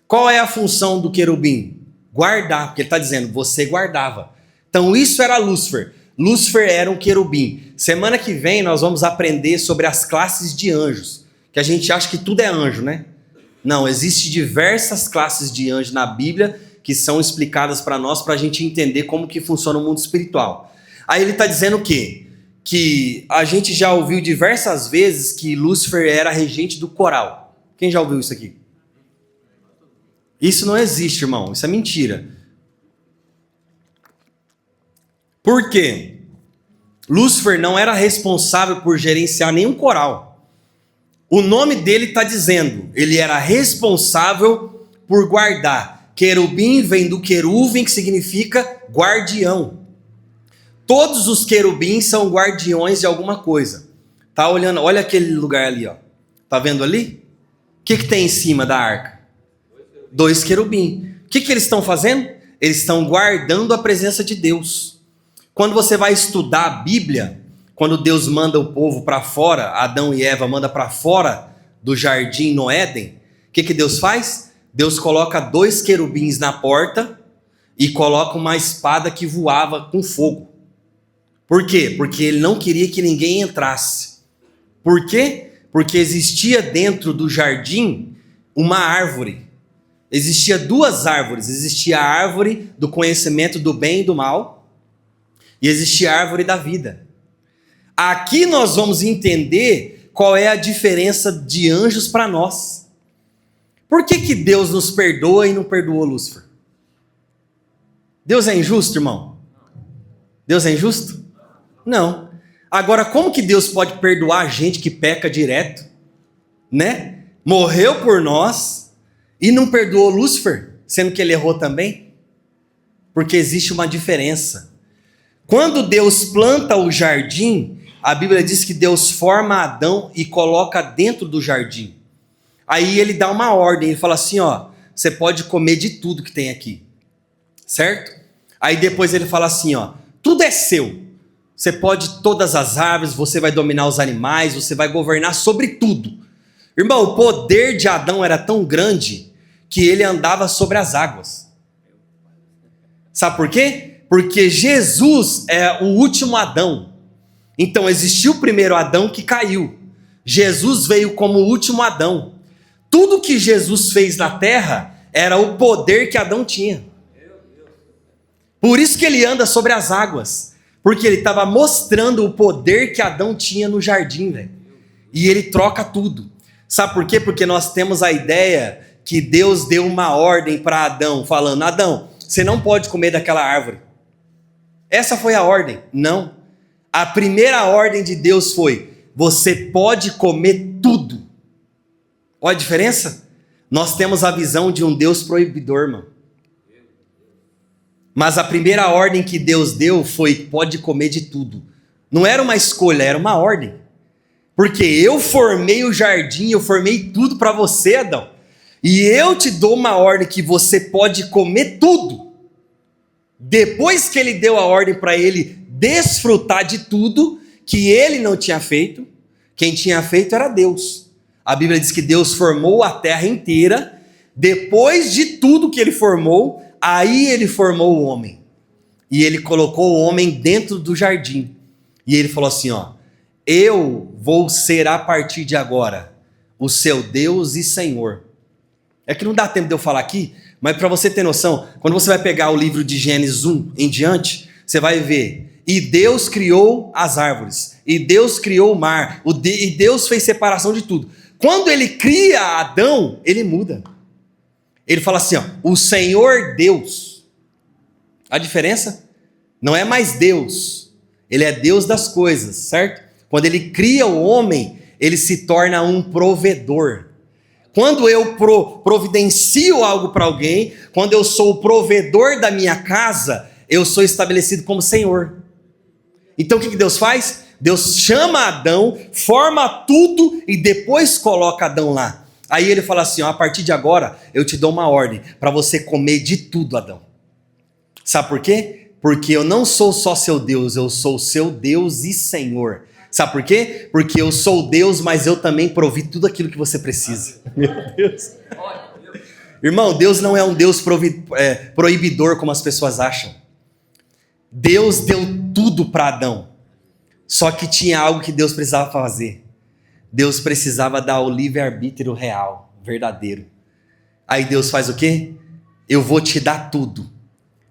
Qual é a função do querubim? Guardar, porque ele está dizendo, você guardava. Então isso era Lúcifer. Lúcifer era um querubim. Semana que vem nós vamos aprender sobre as classes de anjos, que a gente acha que tudo é anjo, né? Não, existem diversas classes de anjos na Bíblia que são explicadas para nós, para a gente entender como que funciona o mundo espiritual. Aí ele está dizendo o quê? Que a gente já ouviu diversas vezes que Lúcifer era regente do coral. Quem já ouviu isso aqui? Isso não existe, irmão. Isso é mentira. Por quê? Lúcifer não era responsável por gerenciar nenhum coral. O nome dele está dizendo, ele era responsável por guardar. Querubim vem do queruvim, que significa guardião. Todos os querubins são guardiões de alguma coisa. Tá olhando? Olha aquele lugar ali, ó. Tá vendo ali? O que tem em cima da arca? 2 querubins. O que eles estão fazendo? Eles estão guardando a presença de Deus. Quando você vai estudar a Bíblia, quando Deus manda o povo para fora, Adão e Eva manda para fora do jardim no Éden, o que Deus faz? Deus coloca 2 querubins na porta e coloca uma espada que voava com fogo. Por quê? Porque ele não queria que ninguém entrasse. Por quê? Porque existia dentro do jardim uma árvore. Existia 2 árvores. Existia a árvore do conhecimento do bem e do mal e existia a árvore da vida. Aqui nós vamos entender qual é a diferença de anjos para nós. Por que Deus nos perdoa e não perdoou Lúcifer? Deus é injusto, irmão? Deus é injusto? Não. Agora, como que Deus pode perdoar a gente que peca direto, né? Morreu por nós e não perdoou Lúcifer, sendo que ele errou também? Porque existe uma diferença. Quando Deus planta o jardim, a Bíblia diz que Deus forma Adão e coloca dentro do jardim. Aí ele dá uma ordem, ele fala assim, ó, você pode comer de tudo que tem aqui, certo? Aí depois ele fala assim, ó, tudo é seu. Você pode todas as árvores, você vai dominar os animais, você vai governar sobre tudo. Irmão, o poder de Adão era tão grande que ele andava sobre as águas. Sabe por quê? Porque Jesus é o último Adão. Então existiu o primeiro Adão que caiu. Jesus veio como o último Adão. Tudo que Jesus fez na terra era o poder que Adão tinha. Por isso que ele anda sobre as águas. Porque ele estava mostrando o poder que Adão tinha no jardim, velho. E ele troca tudo. Sabe por quê? Porque nós temos a ideia que Deus deu uma ordem para Adão, falando, Adão, você não pode comer daquela árvore. Essa foi a ordem? Não. A primeira ordem de Deus foi, você pode comer tudo. Olha a diferença? Nós temos a visão de um Deus proibidor, irmão. Mas a primeira ordem que Deus deu foi, pode comer de tudo. Não era uma escolha, era uma ordem. Porque eu formei o jardim, eu formei tudo para você, Adão. E eu te dou uma ordem que você pode comer tudo. Depois que ele deu a ordem para ele desfrutar de tudo que ele não tinha feito, quem tinha feito era Deus. A Bíblia diz que Deus formou a terra inteira. Depois de tudo que ele formou, aí ele formou o homem. E ele colocou o homem dentro do jardim. E ele falou assim, ó, eu vou ser a partir de agora o seu Deus e Senhor. É que não dá tempo de eu falar aqui, mas para você ter noção, quando você vai pegar o livro de Gênesis 1 em diante, você vai ver, e Deus criou as árvores, e Deus criou o mar, e Deus fez separação de tudo. Quando ele cria Adão, ele muda. Ele fala assim, ó, o Senhor Deus. A diferença? Não é mais Deus. Ele é Deus das coisas, certo? Quando ele cria o homem, ele se torna um provedor. Quando eu providencio algo para alguém, quando eu sou o provedor da minha casa, eu sou estabelecido como Senhor. Então o que Deus faz? Deus chama Adão, forma tudo e depois coloca Adão lá. Aí ele fala assim, ó, a partir de agora eu te dou uma ordem para você comer de tudo, Adão. Sabe por quê? Porque eu não sou só seu Deus, eu sou seu Deus e Senhor. Sabe por quê? Porque eu sou Deus, mas eu também provi tudo aquilo que você precisa. Meu Deus. Irmão, Deus não é um Deus proibidor como as pessoas acham. Deus deu tudo para Adão. Só que tinha algo que Deus precisava fazer. Deus precisava dar o livre-arbítrio real, verdadeiro. Aí Deus faz o quê? Eu vou te dar tudo,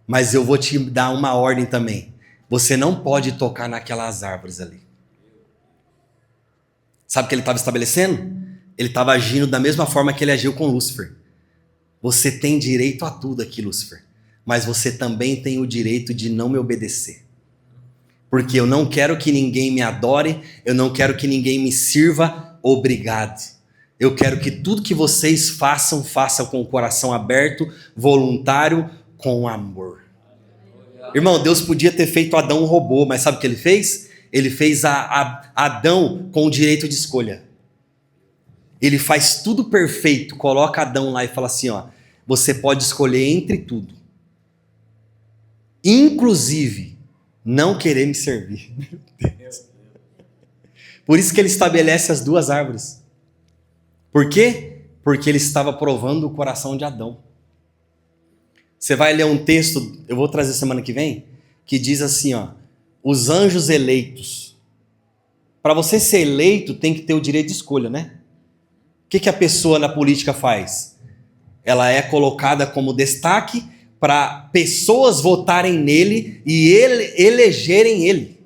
mas eu vou te dar uma ordem também. Você não pode tocar naquelas árvores ali. Sabe o que ele estava estabelecendo? Ele estava agindo da mesma forma que ele agiu com Lúcifer. Você tem direito a tudo aqui, Lúcifer, mas você também tem o direito de não me obedecer. Porque eu não quero que ninguém me adore, eu não quero que ninguém me sirva obrigado. Eu quero que tudo que vocês façam com o coração aberto, voluntário, com amor. Irmão, Deus podia ter feito Adão um robô, mas sabe o que ele fez? Ele fez Adão com o direito de escolha. Ele faz tudo perfeito, coloca Adão lá e fala assim, ó, você pode escolher entre tudo. Inclusive, não querer me servir. Meu Deus. Por isso que ele estabelece as duas árvores. Por quê? Porque ele estava provando o coração de Adão. Você vai ler um texto, eu vou trazer semana que vem, que diz assim, ó, os anjos eleitos. Para você ser eleito, tem que ter o direito de escolha, né? O que a pessoa na política faz? Ela é colocada como destaque para pessoas votarem nele e elegerem ele.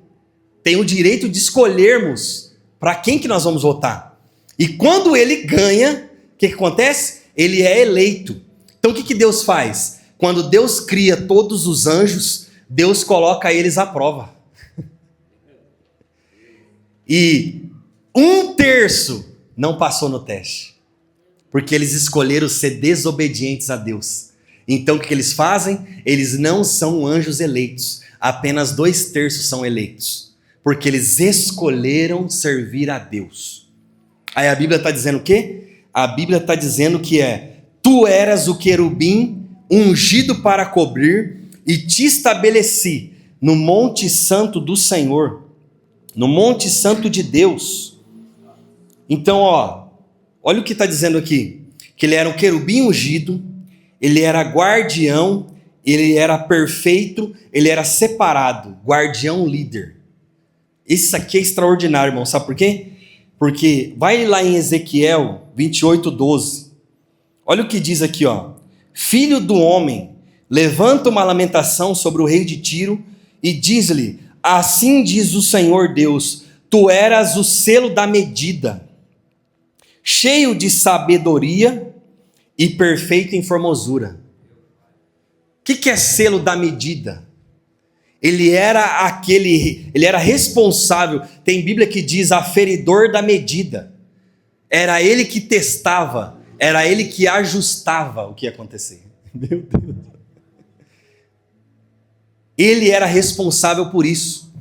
Tem o direito de escolhermos para quem que nós vamos votar. E quando ele ganha, o que acontece? Ele é eleito. Então o que Deus faz? Quando Deus cria todos os anjos, Deus coloca eles à prova. E 1/3 não passou no teste. Porque eles escolheram ser desobedientes a Deus. Então o que eles fazem? Eles não são anjos eleitos. Apenas 2/3 são eleitos. Porque eles escolheram servir a Deus. Aí a Bíblia está dizendo o quê? A Bíblia está dizendo que tu eras o querubim ungido para cobrir e te estabeleci no monte santo do Senhor, no monte santo de Deus. Então, olha o que está dizendo aqui, que ele era um querubim ungido, ele era guardião, ele era perfeito, ele era separado, guardião líder. Isso aqui é extraordinário, irmão, sabe por quê? Porque vai lá em Ezequiel 28:12, olha o que diz aqui, filho do homem, levanta uma lamentação sobre o rei de Tiro e diz-lhe, assim diz o Senhor Deus, tu eras o selo da medida, cheio de sabedoria e perfeito em formosura. O que é selo da medida? Ele era responsável, tem Bíblia que diz aferidor da medida. Era ele que testava, era ele que ajustava o que ia acontecer. Meu Deus. Ele era responsável por isso.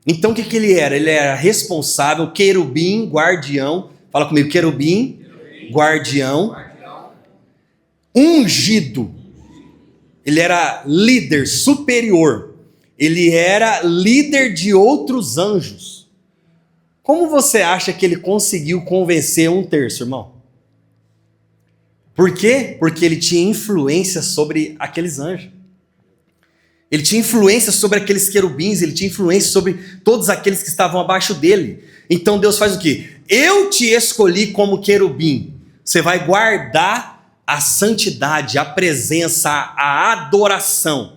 Então o que ele era? Ele era responsável, querubim, guardião. Fala comigo, querubim, guardião, ungido. Ele era líder superior. Ele era líder de outros anjos. Como você acha que ele conseguiu convencer 1/3, irmão? Por quê? Porque ele tinha influência sobre aqueles anjos. Ele tinha influência sobre aqueles querubins, ele tinha influência sobre todos aqueles que estavam abaixo dele. Então Deus faz o quê? Eu te escolhi como querubim. Você vai guardar a santidade, a presença, a adoração.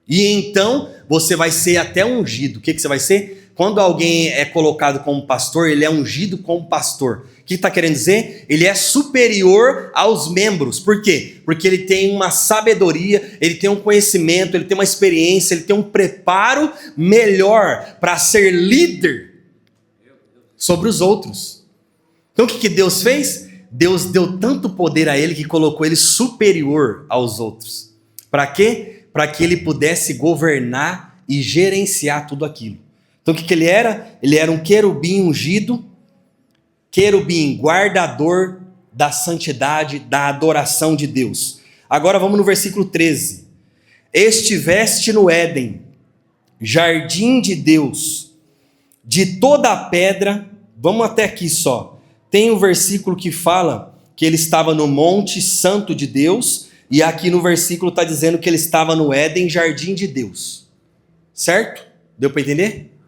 E então você vai ser até ungido. O que você vai ser? Quando alguém é colocado como pastor, ele é ungido como pastor. O que está querendo dizer? Ele é superior aos membros. Por quê? Porque ele tem uma sabedoria, ele tem um conhecimento, ele tem uma experiência, ele tem um preparo melhor para ser líder sobre os outros. Então o que Deus fez? Deus deu tanto poder a ele que colocou ele superior aos outros. Para quê? Para que ele pudesse governar e gerenciar tudo aquilo. Então o que ele era? Ele era um querubim ungido, querubim guardador da santidade, da adoração de Deus. Agora vamos no versículo 13. Estiveste no Éden, jardim de Deus, de toda a pedra, vamos até aqui só. Tem um versículo que fala que ele estava no Monte Santo de Deus, e aqui no versículo está dizendo que ele estava no Éden, jardim de Deus. Certo? Deu para entender?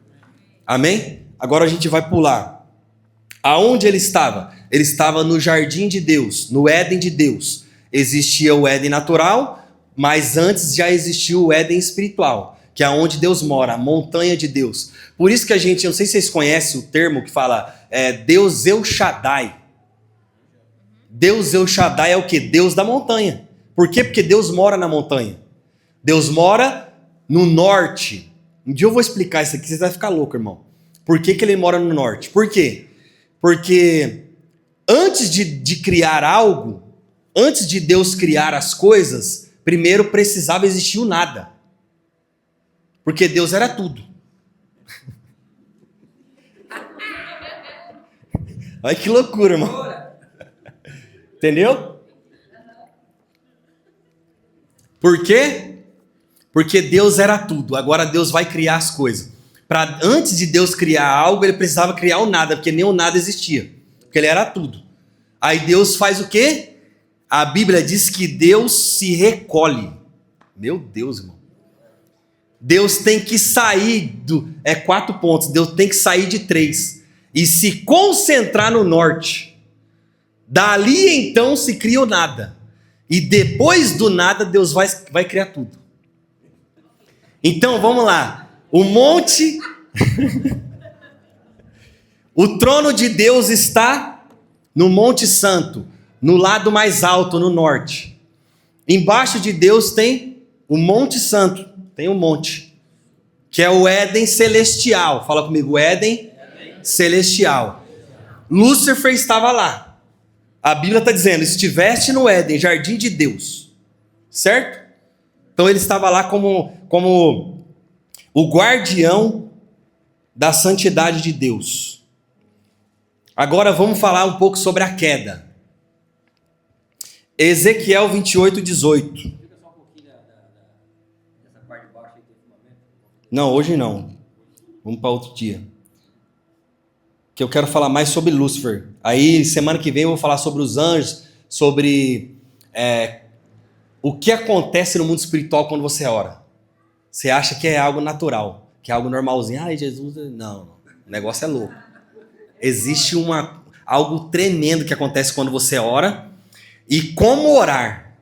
Amém? Agora a gente vai pular. Aonde ele estava? Ele estava no jardim de Deus, no Éden de Deus. Existia o Éden natural, mas antes já existia o Éden espiritual, que é onde Deus mora, a montanha de Deus. Por isso que a gente, não sei se vocês conhecem o termo que fala Deus El Shaddai. Deus El Shaddai é o quê? Deus da montanha. Por quê? Porque Deus mora na montanha. Deus mora no norte. Um dia eu vou explicar isso aqui, você vai ficar louco, irmão. Por que ele mora no norte? Por quê? Porque antes de criar algo, antes de Deus criar as coisas, primeiro precisava existir o nada. Porque Deus era tudo. Olha que loucura, irmão. Entendeu? Por quê? Porque Deus era tudo. Agora Deus vai criar as coisas. Antes de Deus criar algo, ele precisava criar o nada, porque nem o nada existia. Porque ele era tudo. Aí Deus faz o quê? A Bíblia diz que Deus se recolhe. Meu Deus, irmão. Deus tem que sair 4 pontos. Deus tem que sair de 3 e se concentrar no norte. Dali então se cria o nada. E depois do nada Deus vai criar tudo. Então vamos lá. O monte, o trono de Deus está no Monte Santo, no lado mais alto, no norte. Embaixo de Deus tem o Monte Santo, tem um monte, que é o Éden celestial. Fala comigo, Éden celestial. Lúcifer estava lá. A Bíblia está dizendo, estiveste no Éden, jardim de Deus. Certo? Então ele estava lá como o guardião da santidade de Deus. Agora vamos falar um pouco sobre a queda. Ezequiel 28, 18. Não, hoje não. Vamos para outro dia. Que eu quero falar mais sobre Lúcifer. Aí semana que vem eu vou falar sobre os anjos, sobre o que acontece no mundo espiritual quando você ora. Você acha que é algo natural, que é algo normalzinho. Ai, Jesus, não. O negócio é louco. Existe algo tremendo que acontece quando você ora. E como orar.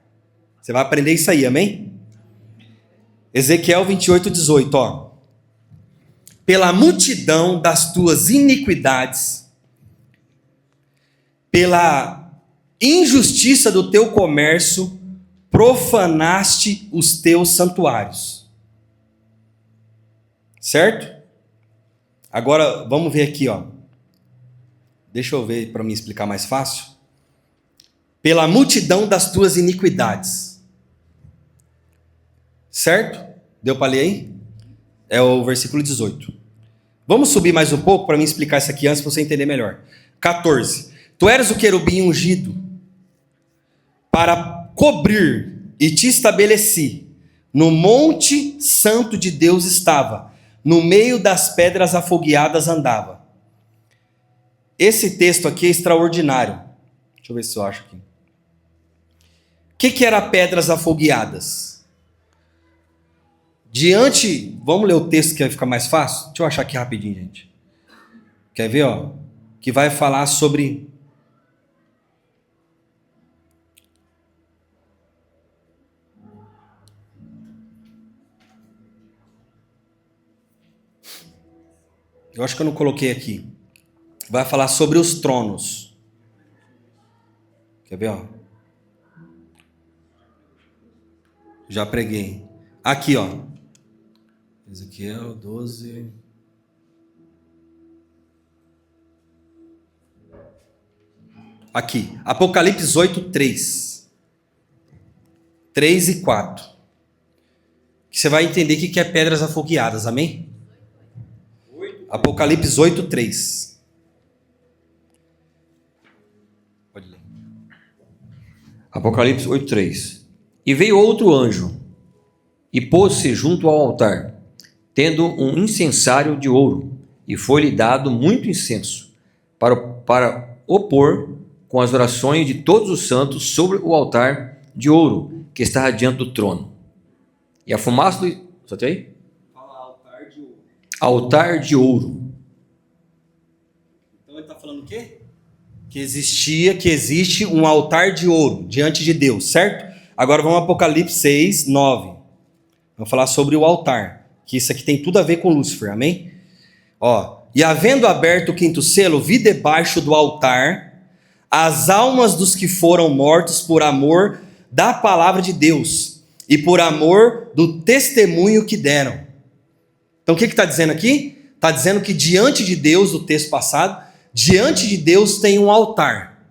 Você vai aprender isso aí, amém? Ezequiel 28, 18, ó. Pela multidão das tuas iniquidades, pela injustiça do teu comércio, profanaste os teus santuários. Certo? Agora, vamos ver aqui, ó. Deixa eu ver para me explicar mais fácil. Pela multidão das tuas iniquidades. Certo? Deu para ler aí? É o versículo 18. Vamos subir mais um pouco para me explicar isso aqui antes para você entender melhor. 14. Tu eras o querubim ungido para cobrir e te estabeleci. No monte santo de Deus estava. No meio das pedras afogueadas andava. Esse texto aqui é extraordinário. Deixa eu ver se eu acho aqui. O que era pedras afogueadas? Vamos ler o texto que vai ficar mais fácil? Deixa eu achar aqui rapidinho, gente. Quer ver, ó? Que vai falar sobre... Eu acho que eu não coloquei aqui. Vai falar sobre os tronos. Quer ver, ó? Já preguei. Aqui, ó. Ezequiel 12. Aqui. Apocalipse 8, 3. 3 e 4. Que você vai entender o que é pedras afogueadas, amém? Apocalipse 8, 3. Pode ler. Apocalipse 8, 3. E veio outro anjo, e pôs-se junto ao altar, tendo um incensário de ouro, e foi-lhe dado muito incenso, para opor com as orações de todos os santos sobre o altar de ouro que estava diante do trono. E a fumaça do... Só tem aí? Fala altar de ouro. Altar de ouro. Então ele está falando o quê? Que existe um altar de ouro diante de Deus, certo? Agora vamos a Apocalipse 6, 9. Vamos falar sobre o altar, que isso aqui tem tudo a ver com Lúcifer, amém? Ó, e havendo aberto o quinto selo, vi debaixo do altar as almas dos que foram mortos por amor da palavra de Deus e por amor do testemunho que deram. Então o que está dizendo aqui? Está dizendo que diante de Deus, do texto passado, diante de Deus tem um altar.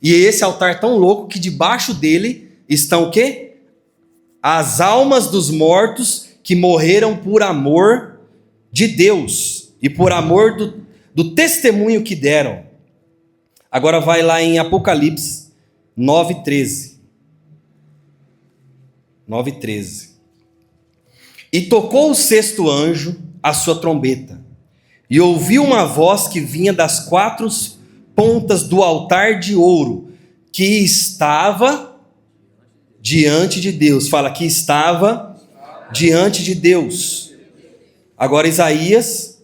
E esse altar é tão louco que debaixo dele estão o quê? As almas dos mortos que morreram por amor de Deus e por amor do testemunho que deram. Agora vai lá em Apocalipse 9:13. 9:13. E tocou o sexto anjo a sua trombeta, e ouviu uma voz que vinha das quatro pontas do altar de ouro, que estava diante de Deus. Fala que estava diante de Deus. Agora Isaías,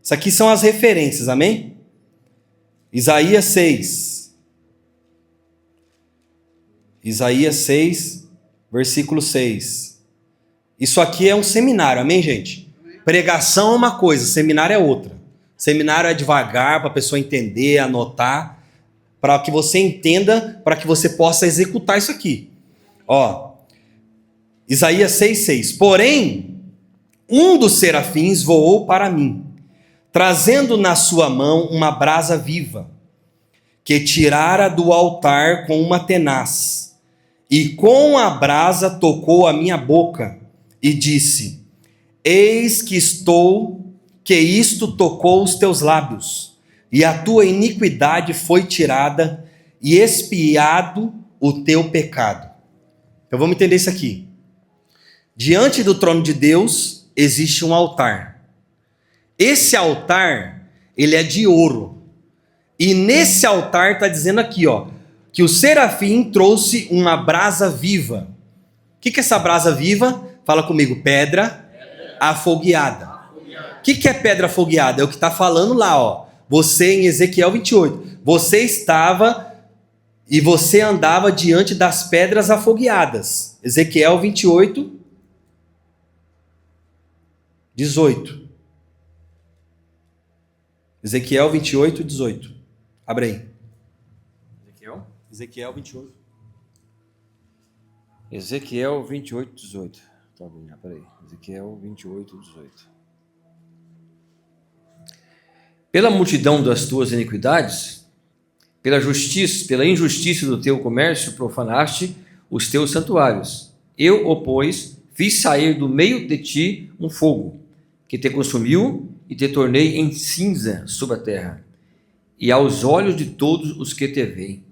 isso aqui são as referências, amém? Isaías 6. Isaías 6, versículo 6. Isso aqui é um seminário, amém, gente? Pregação é uma coisa, seminário é outra. Seminário é devagar, para a pessoa entender, anotar, para que você entenda, para que você possa executar isso aqui. Ó, Isaías 6:6. Porém, um dos serafins voou para mim, trazendo na sua mão uma brasa viva, que tirara do altar com uma tenaz, e com a brasa tocou a minha boca, e disse: Eis que isto tocou os teus lábios, e a tua iniquidade foi tirada, e expiado o teu pecado. Então vamos entender isso aqui. Diante do trono de Deus existe um altar. Esse altar, ele é de ouro. E nesse altar está dizendo aqui, ó, que o serafim trouxe uma brasa viva. O que é essa brasa viva? Fala comigo, pedra afogueada. O que é pedra afogueada? É o que está falando lá, ó. Você em Ezequiel 28. Você estava e você andava diante das pedras afogueadas. Ezequiel 28, 18. Ezequiel 28, 18. Abre aí. Ezequiel 28. Ezequiel 28, 18. Tá bem, peraí. Ezequiel 28, 18. Pela multidão das tuas iniquidades, pela injustiça do teu comércio, profanaste os teus santuários. Eu, pois, fiz sair do meio de ti um fogo, que te consumiu e te tornei em cinza sobre a terra, e aos olhos de todos os que te veem.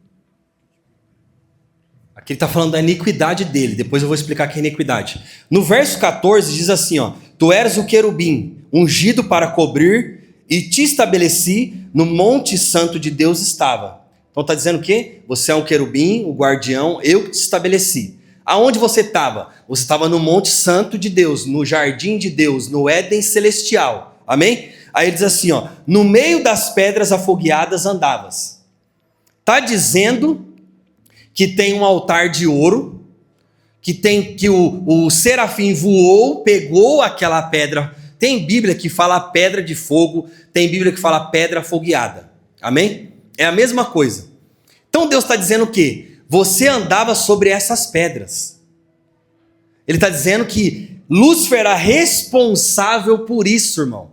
Aqui ele está falando da iniquidade dele, depois eu vou explicar que é iniquidade. No verso 14 diz assim, ó: Tu eres o querubim, ungido para cobrir, e te estabeleci no monte santo de Deus estava. Então está dizendo o quê? Você é um querubim, o guardião, eu que te estabeleci. Aonde você estava? Você estava no monte santo de Deus, no jardim de Deus, no Éden celestial. Amém? Aí ele diz assim, ó: no meio das pedras afogueadas andavas. Está dizendo que tem um altar de ouro, que o serafim voou, pegou aquela pedra. Tem Bíblia que fala pedra de fogo, tem Bíblia que fala pedra afogueada. Amém? É a mesma coisa. Então Deus está dizendo o quê? Você andava sobre essas pedras. Ele está dizendo que Lúcifer era responsável por isso, irmão.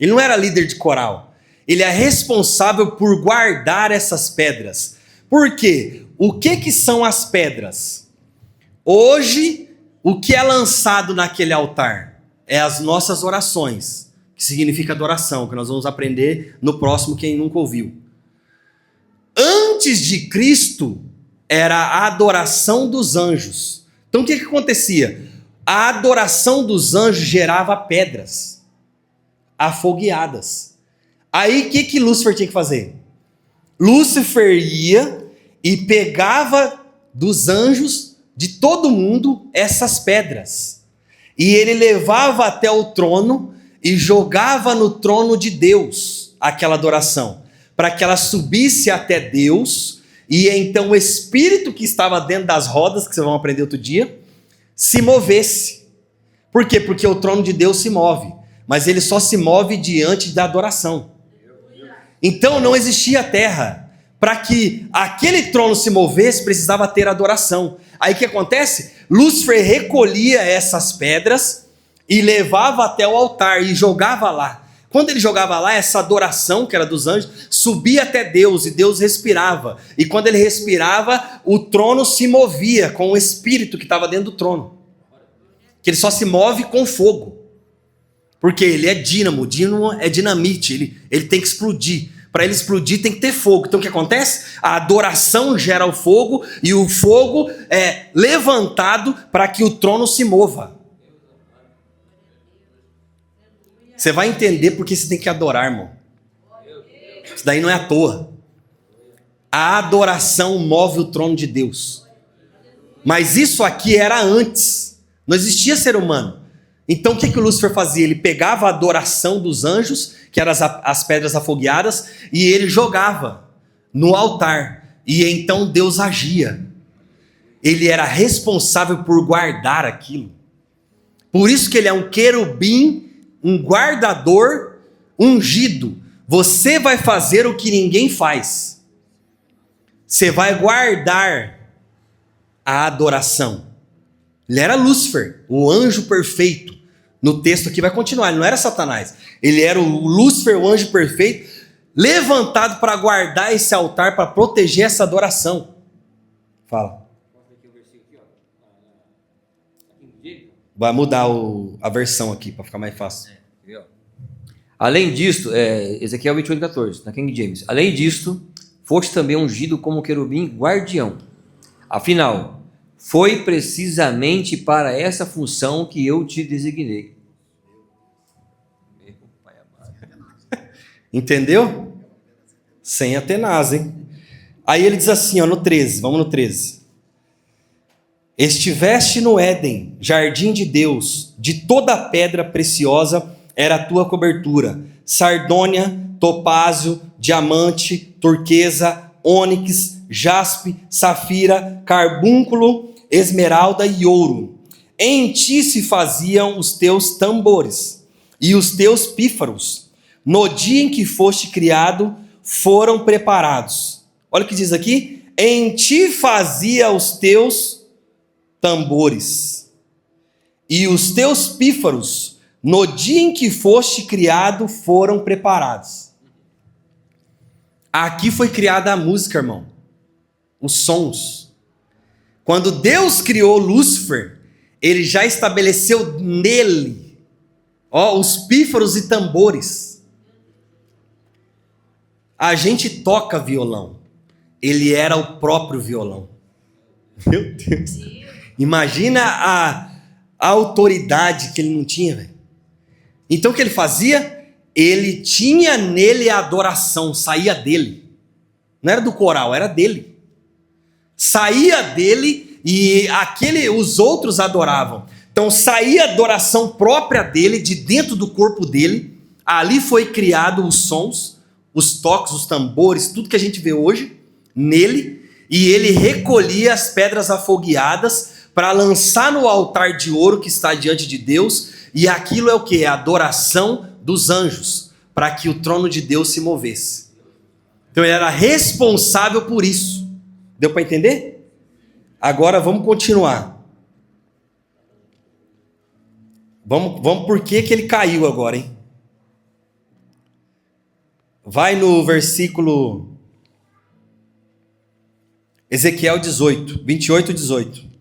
Ele não era líder de coral. Ele é responsável por guardar essas pedras. Por quê? O que são as pedras? Hoje, o que é lançado naquele altar? É as nossas orações, que significa adoração, que nós vamos aprender no próximo, quem nunca ouviu. Antes de Cristo, era a adoração dos anjos. Então o que acontecia? A adoração dos anjos gerava pedras afogueadas. Aí o que Lúcifer tinha que fazer? Lúcifer ia e pegava dos anjos de todo mundo essas pedras. E ele levava até o trono e jogava no trono de Deus aquela adoração, para que ela subisse até Deus, e então o espírito que estava dentro das rodas, que vocês vão aprender outro dia, se movesse. Por quê? Porque o trono de Deus se move, mas ele só se move diante da adoração. Então não existia terra. Para que aquele trono se movesse, precisava ter adoração. Aí o que acontece? Lúcifer recolhia essas pedras e levava até o altar e jogava lá. Quando ele jogava lá, essa adoração, que era dos anjos, subia até Deus e Deus respirava. E quando ele respirava, o trono se movia com o espírito que estava dentro do trono. Que ele só se move com fogo. Porque ele é dínamo é dinamite, ele tem que explodir. Para ele explodir tem que ter fogo. Então o que acontece? A adoração gera o fogo e o fogo é levantado para que o trono se mova. Você vai entender porque você tem que adorar, irmão. Isso daí não é à toa. A adoração move o trono de Deus. Mas isso aqui era antes. Não existia ser humano. Então o que o Lúcifer fazia? Ele pegava a adoração dos anjos, que eram as pedras afogueadas, e ele jogava no altar. E então Deus agia. Ele era responsável por guardar aquilo. Por isso que ele é um querubim, um guardador ungido. Você vai fazer o que ninguém faz. Você vai guardar a adoração. Ele era Lúcifer, o anjo perfeito. No texto aqui vai continuar, ele não era Satanás. Ele era o Lúcifer, o anjo perfeito, levantado para guardar esse altar, para proteger essa adoração. Fala. Vai mudar a versão aqui, para ficar mais fácil. Além disto, Ezequiel 28:14, na King James. Além disto, foste também ungido como querubim guardião. Afinal, foi precisamente para essa função que eu te designei. Entendeu? Sem Atenas, hein? Aí ele diz assim, ó, no 13, vamos no 13. Estiveste no Éden, jardim de Deus, de toda pedra preciosa era a tua cobertura, sardônia, topázio, diamante, turquesa, ônix, jaspe, safira, carbúnculo, esmeralda e ouro. Em ti se faziam os teus tambores e os teus pífaros. No dia em que foste criado, foram preparados. Olha o que diz aqui. Em ti fazia os teus tambores e os teus pífaros. No dia em que foste criado, foram preparados. Aqui foi criada a música, irmão. Os sons. Quando Deus criou Lúcifer, ele já estabeleceu nele, os pífaros e tambores. A gente toca violão. Ele era o próprio violão. Meu Deus. Imagina a autoridade que ele não tinha, velho. Então o que ele fazia? Ele tinha nele a adoração, saía dele. Não era do coral, era dele. Saía dele e os outros adoravam. Então saía a adoração própria dele, de dentro do corpo dele. Ali foi criado os sons, os toques, os tambores, tudo que a gente vê hoje nele. E ele recolhia as pedras afogueadas para lançar no altar de ouro que está diante de Deus. E aquilo é o que? A adoração dos anjos, para que o trono de Deus se movesse. Então ele era responsável por isso. Deu para entender? Agora vamos continuar. Vamos por que ele caiu agora, hein? Vai no versículo Ezequiel 18, 28, 18.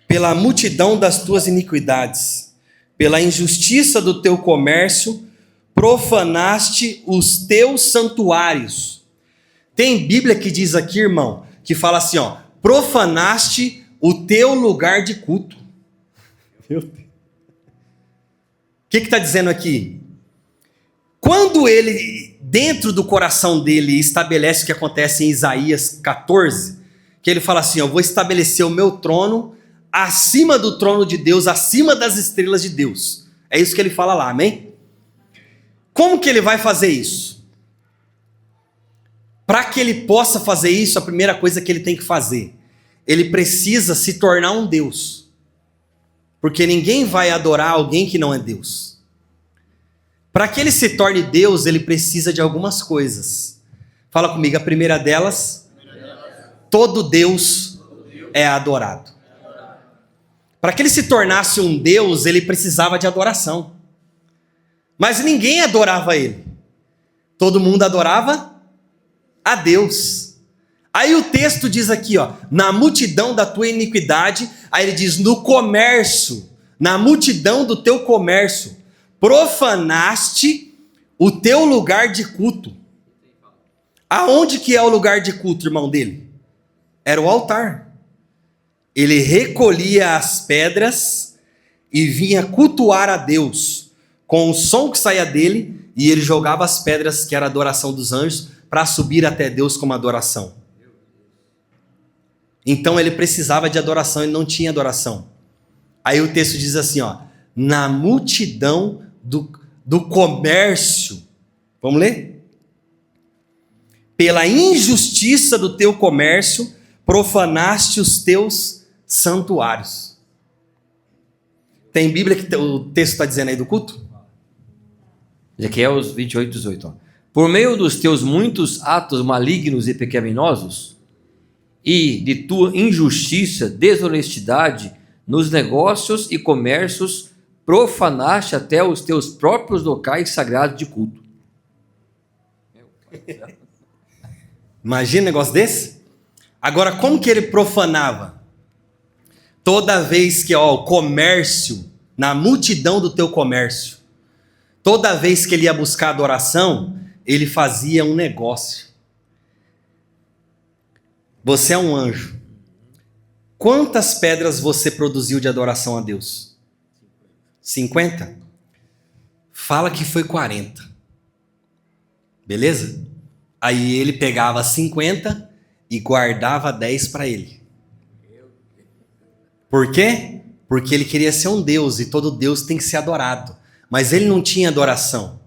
Pela multidão das tuas iniquidades, pela injustiça do teu comércio, profanaste os teus santuários. Tem Bíblia que diz aqui, irmão, que fala assim, profanaste o teu lugar de culto. Meu Deus. que está dizendo aqui? Quando ele, dentro do coração dele, estabelece o que acontece em Isaías 14, que ele fala assim, eu vou estabelecer o meu trono acima do trono de Deus, acima das estrelas de Deus. É isso que ele fala lá, amém? Como que ele vai fazer isso? Para que ele possa fazer isso, a primeira coisa que ele tem que fazer, ele precisa se tornar um Deus. Porque ninguém vai adorar alguém que não é Deus. Para que ele se torne Deus, ele precisa de algumas coisas. Fala comigo, a primeira delas, todo Deus é adorado. Para que ele se tornasse um Deus, ele precisava de adoração. Mas ninguém adorava ele. Todo mundo adorava a Deus. Aí o texto diz aqui, ó, na multidão da tua iniquidade, aí ele diz, no comércio, na multidão do teu comércio, profanaste o teu lugar de culto. Aonde que é o lugar de culto, irmão dele? Era o altar. Ele recolhia as pedras e vinha cultuar a Deus com o som que saía dele, e ele jogava as pedras, que era a adoração dos anjos, para subir até Deus como adoração. Então ele precisava de adoração, ele não tinha adoração. Aí o texto diz assim, ó, na multidão do comércio, vamos ler? Pela injustiça do teu comércio, profanaste os teus santuários. Tem Bíblia que o texto está dizendo aí do culto? Ezequiel 28, 18. Ó. Por meio dos teus muitos atos malignos e pecaminosos, e de tua injustiça, desonestidade, nos negócios e comércios, profanaste até os teus próprios locais sagrados de culto. Imagina um negócio desse? Agora, como que ele profanava? Toda vez que, ó, o comércio, na multidão do teu comércio, toda vez que ele ia buscar adoração, ele fazia um negócio. Você é um anjo. Quantas pedras você produziu de adoração a Deus? 50? Fala que foi 40. Beleza? Aí ele pegava 50 e guardava 10 para ele. Por quê? Porque ele queria ser um Deus e todo Deus tem que ser adorado. Mas ele não tinha adoração.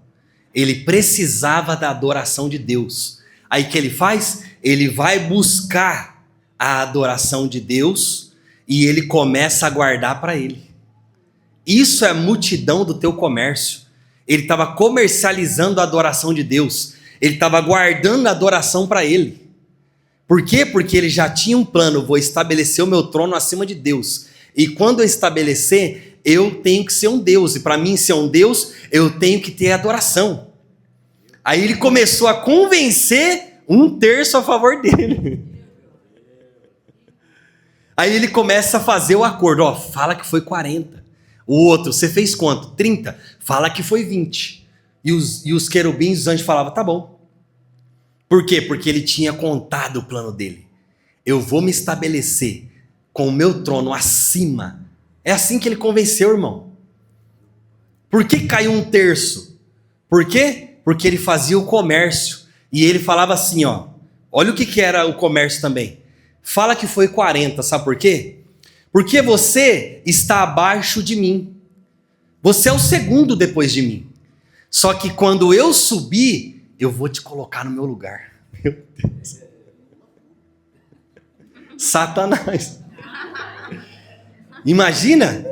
Ele precisava da adoração de Deus. Aí o que ele faz? Ele vai buscar a adoração de Deus e ele começa a guardar para ele. Isso é a multidão do teu comércio. Ele estava comercializando a adoração de Deus. Ele estava guardando a adoração para ele. Por quê? Porque ele já tinha um plano. Vou estabelecer o meu trono acima de Deus. E quando eu estabelecer, eu tenho que ser um Deus. E para mim ser um Deus, eu tenho que ter adoração. Aí ele começou a convencer um terço a favor dele. Aí ele começa a fazer o acordo. Ó, fala que foi 40. O outro, você fez quanto? 30. Fala que foi 20. E os querubins, os anjos falavam, tá bom. Por quê? Porque ele tinha contado o plano dele. Eu vou me estabelecer com o meu trono acima. É assim que ele convenceu, irmão. Por que caiu um terço? Por quê? Porque ele fazia o comércio. E ele falava assim, ó. Olha o que era o comércio também. Fala que foi 40, sabe por quê? Porque você está abaixo de mim. Você é o segundo depois de mim. Só que quando eu subir, eu vou te colocar no meu lugar. Meu Deus. Satanás. Imagina.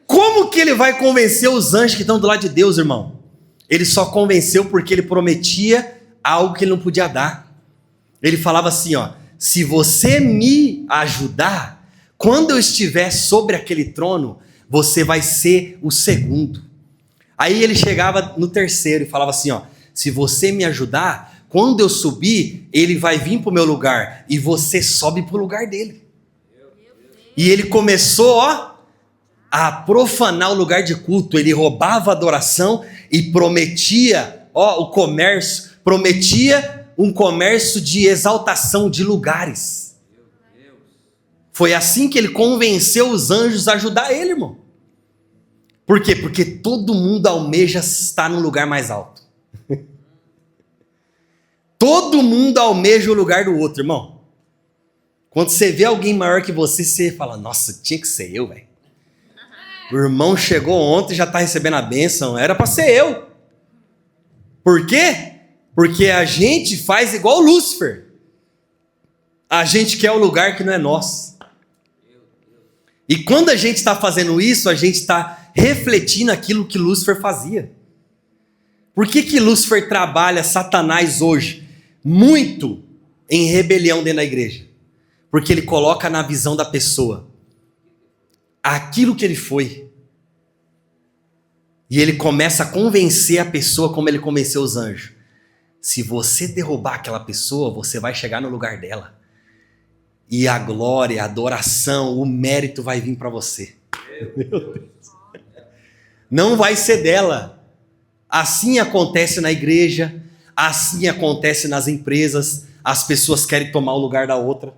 Como que ele vai convencer os anjos que estão do lado de Deus, irmão? Ele só convenceu porque ele prometia algo que ele não podia dar. Ele falava assim, ó. Se você me ajudar, quando eu estiver sobre aquele trono, você vai ser o segundo. Aí ele chegava no terceiro e falava assim, ó. Se você me ajudar, quando eu subir, ele vai vir para o meu lugar. E você sobe para o lugar dele. E ele começou, ó, a profanar o lugar de culto. Ele roubava a adoração e prometia, ó, o comércio. Prometia um comércio de exaltação de lugares. Foi assim que ele convenceu os anjos a ajudar ele, irmão. Por quê? Porque todo mundo almeja estar num lugar mais alto. Todo mundo almeja o lugar do outro, irmão. Quando você vê alguém maior que você fala, nossa, tinha que ser eu, velho. O irmão chegou ontem e já está recebendo a bênção, era para ser eu. Por quê? Porque a gente faz igual Lúcifer. A gente quer o lugar que não é nosso. E quando a gente está fazendo isso, a gente está refletindo aquilo que Lúcifer fazia. Por que Lúcifer trabalha Satanás hoje muito em rebelião dentro da igreja? Porque ele coloca na visão da pessoa aquilo que ele foi. E ele começa a convencer a pessoa como ele convenceu os anjos. Se você derrubar aquela pessoa, você vai chegar no lugar dela. E a glória, a adoração, o mérito vai vir para você. Meu Deus. Não vai ser dela. Assim acontece na igreja, assim acontece nas empresas. As pessoas querem tomar o lugar da outra,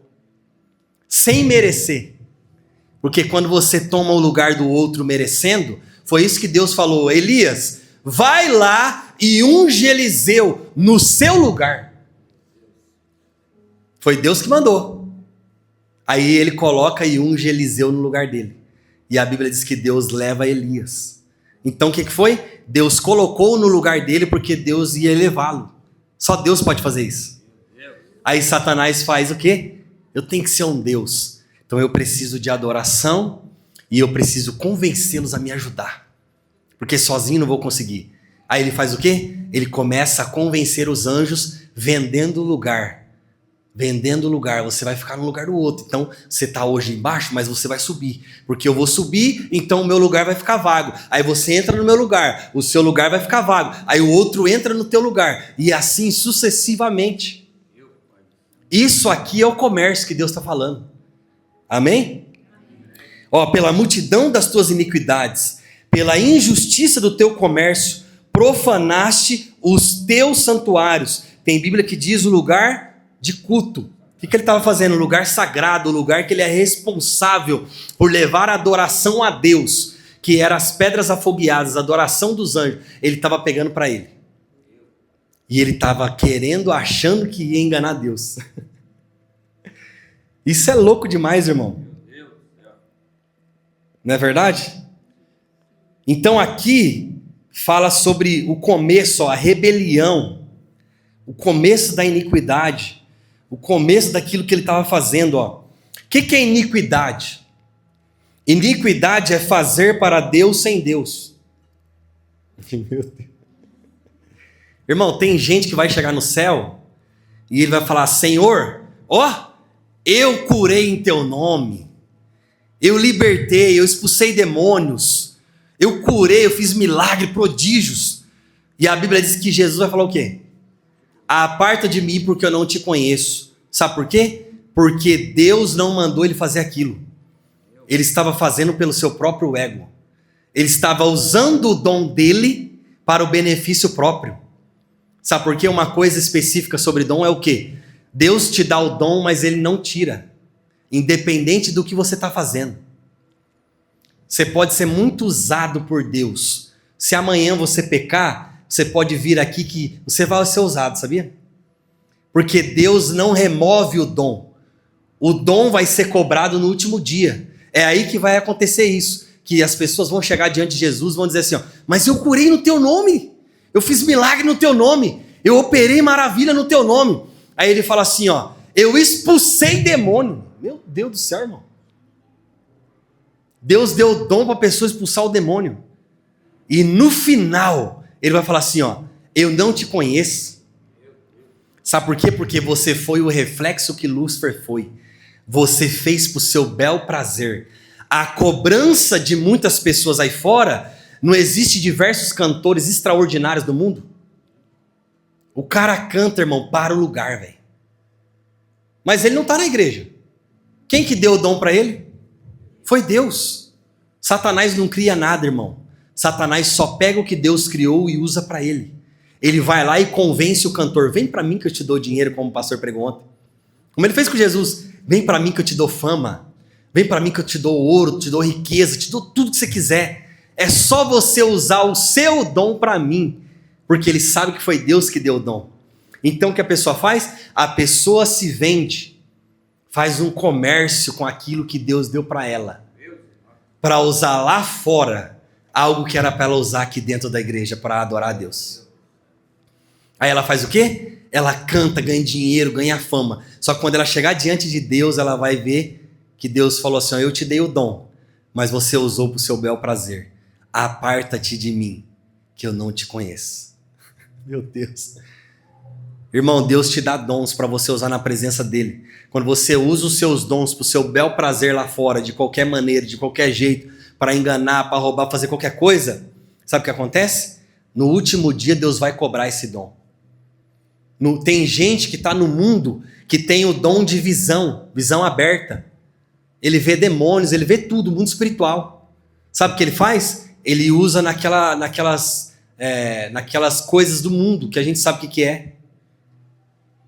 sem merecer. Porque quando você toma o lugar do outro merecendo, foi isso que Deus falou, Elias, vai lá e unge Eliseu no seu lugar. Foi Deus que mandou. Aí ele coloca e unge Eliseu no lugar dele. E a Bíblia diz que Deus leva Elias. Então o que foi? Deus colocou no lugar dele porque Deus ia elevá-lo. Só Deus pode fazer isso. Aí Satanás faz o quê? Eu tenho que ser um Deus. Então eu preciso de adoração e eu preciso convencê-los a me ajudar. Porque sozinho não vou conseguir. Aí ele faz o quê? Ele começa a convencer os anjos vendendo lugar. Vendendo lugar, você vai ficar no lugar do outro. Então, você está hoje embaixo, mas você vai subir. Porque eu vou subir, então o meu lugar vai ficar vago. Aí você entra no meu lugar, o seu lugar vai ficar vago. Aí o outro entra no teu lugar. E assim sucessivamente. Isso aqui é o comércio que Deus está falando. Amém? Ó, pela multidão das tuas iniquidades, pela injustiça do teu comércio, profanaste os teus santuários. Tem Bíblia que diz o lugar de culto. O que ele estava fazendo? O lugar sagrado, o lugar que ele é responsável por levar a adoração a Deus, que eram as pedras afogueadas, a adoração dos anjos. Ele estava pegando para ele. E ele estava querendo, achando que ia enganar Deus. Isso é louco demais, irmão. Não é verdade? Então aqui fala sobre o começo, a rebelião, o começo da iniquidade. O começo daquilo que ele estava fazendo. O que é iniquidade? Iniquidade é fazer para Deus sem Deus. Meu Deus. Irmão, tem gente que vai chegar no céu e ele vai falar, Senhor, eu curei em teu nome, eu libertei, eu expulsei demônios, eu curei, eu fiz milagres, prodígios. E a Bíblia diz que Jesus vai falar o quê? Aparta de mim porque eu não te conheço. Sabe por quê? Porque Deus não mandou ele fazer aquilo. Ele estava fazendo pelo seu próprio ego. Ele estava usando o dom dele para o benefício próprio. Sabe por quê? Uma coisa específica sobre dom é o quê? Deus te dá o dom, mas ele não tira. Independente do que você está fazendo. Você pode ser muito usado por Deus. Se amanhã você pecar, você pode vir aqui que você vai ser usado, sabia? Porque Deus não remove o dom. O dom vai ser cobrado no último dia. É aí que vai acontecer isso. Que as pessoas vão chegar diante de Jesus e vão dizer assim, mas eu curei no teu nome. Eu fiz milagre no teu nome. Eu operei maravilha no teu nome. Aí ele fala assim, eu expulsei demônio. Meu Deus do céu, irmão. Deus deu o dom para a pessoa expulsar o demônio. E no final, ele vai falar assim, eu não te conheço. Sabe por quê? Porque você foi o reflexo que Lúcifer foi. Você fez por seu bel prazer. A cobrança de muitas pessoas aí fora, não existe diversos cantores extraordinários do mundo? O cara canta, irmão, para o lugar, velho. Mas ele não está na igreja. Quem que deu o dom para ele? Foi Deus. Satanás não cria nada, irmão. Satanás só pega o que Deus criou e usa para ele. Ele vai lá e convence o cantor. Vem para mim que eu te dou dinheiro, como o pastor pregou ontem. Como ele fez com Jesus. Vem para mim que eu te dou fama. Vem para mim que eu te dou ouro, te dou riqueza, te dou tudo que você quiser. É só você usar o seu dom para mim, porque ele sabe que foi Deus que deu o dom. Então o que a pessoa faz? A pessoa se vende, faz um comércio com aquilo que Deus deu para ela, para usar lá fora algo que era para ela usar aqui dentro da igreja para adorar a Deus. Aí ela faz o quê? Ela canta, ganha dinheiro, ganha fama. Só que quando ela chegar diante de Deus, ela vai ver que Deus falou assim: eu te dei o dom, mas você usou para o seu bel prazer. Aparta-te de mim, que eu não te conheço. Meu Deus. Irmão, Deus te dá dons para você usar na presença dele. Quando você usa os seus dons para o seu bel prazer lá fora, de qualquer maneira, de qualquer jeito, para enganar, para roubar, fazer qualquer coisa, sabe o que acontece? No último dia Deus vai cobrar esse dom. Tem gente que está no mundo que tem o dom de visão aberta. Ele vê demônios, ele vê tudo, o mundo espiritual. Sabe o que ele faz? Ele usa naquelas coisas do mundo, que a gente sabe o que é.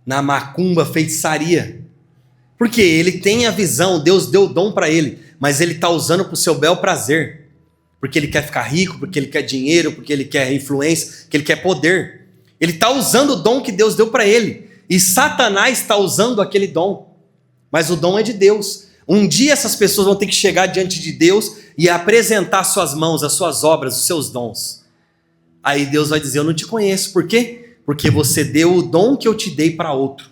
Na macumba, feitiçaria. Porque ele tem a visão, Deus deu o dom para ele, mas ele está usando para o seu bel prazer. Porque ele quer ficar rico, porque ele quer dinheiro, porque ele quer influência, porque ele quer poder. Ele está usando o dom que Deus deu para ele. E Satanás está usando aquele dom. Mas o dom é de Deus. Um dia essas pessoas vão ter que chegar diante de Deus e apresentar suas mãos, as suas obras, os seus dons. Aí Deus vai dizer: eu não te conheço. Por quê? Porque você deu o dom que eu te dei para outro.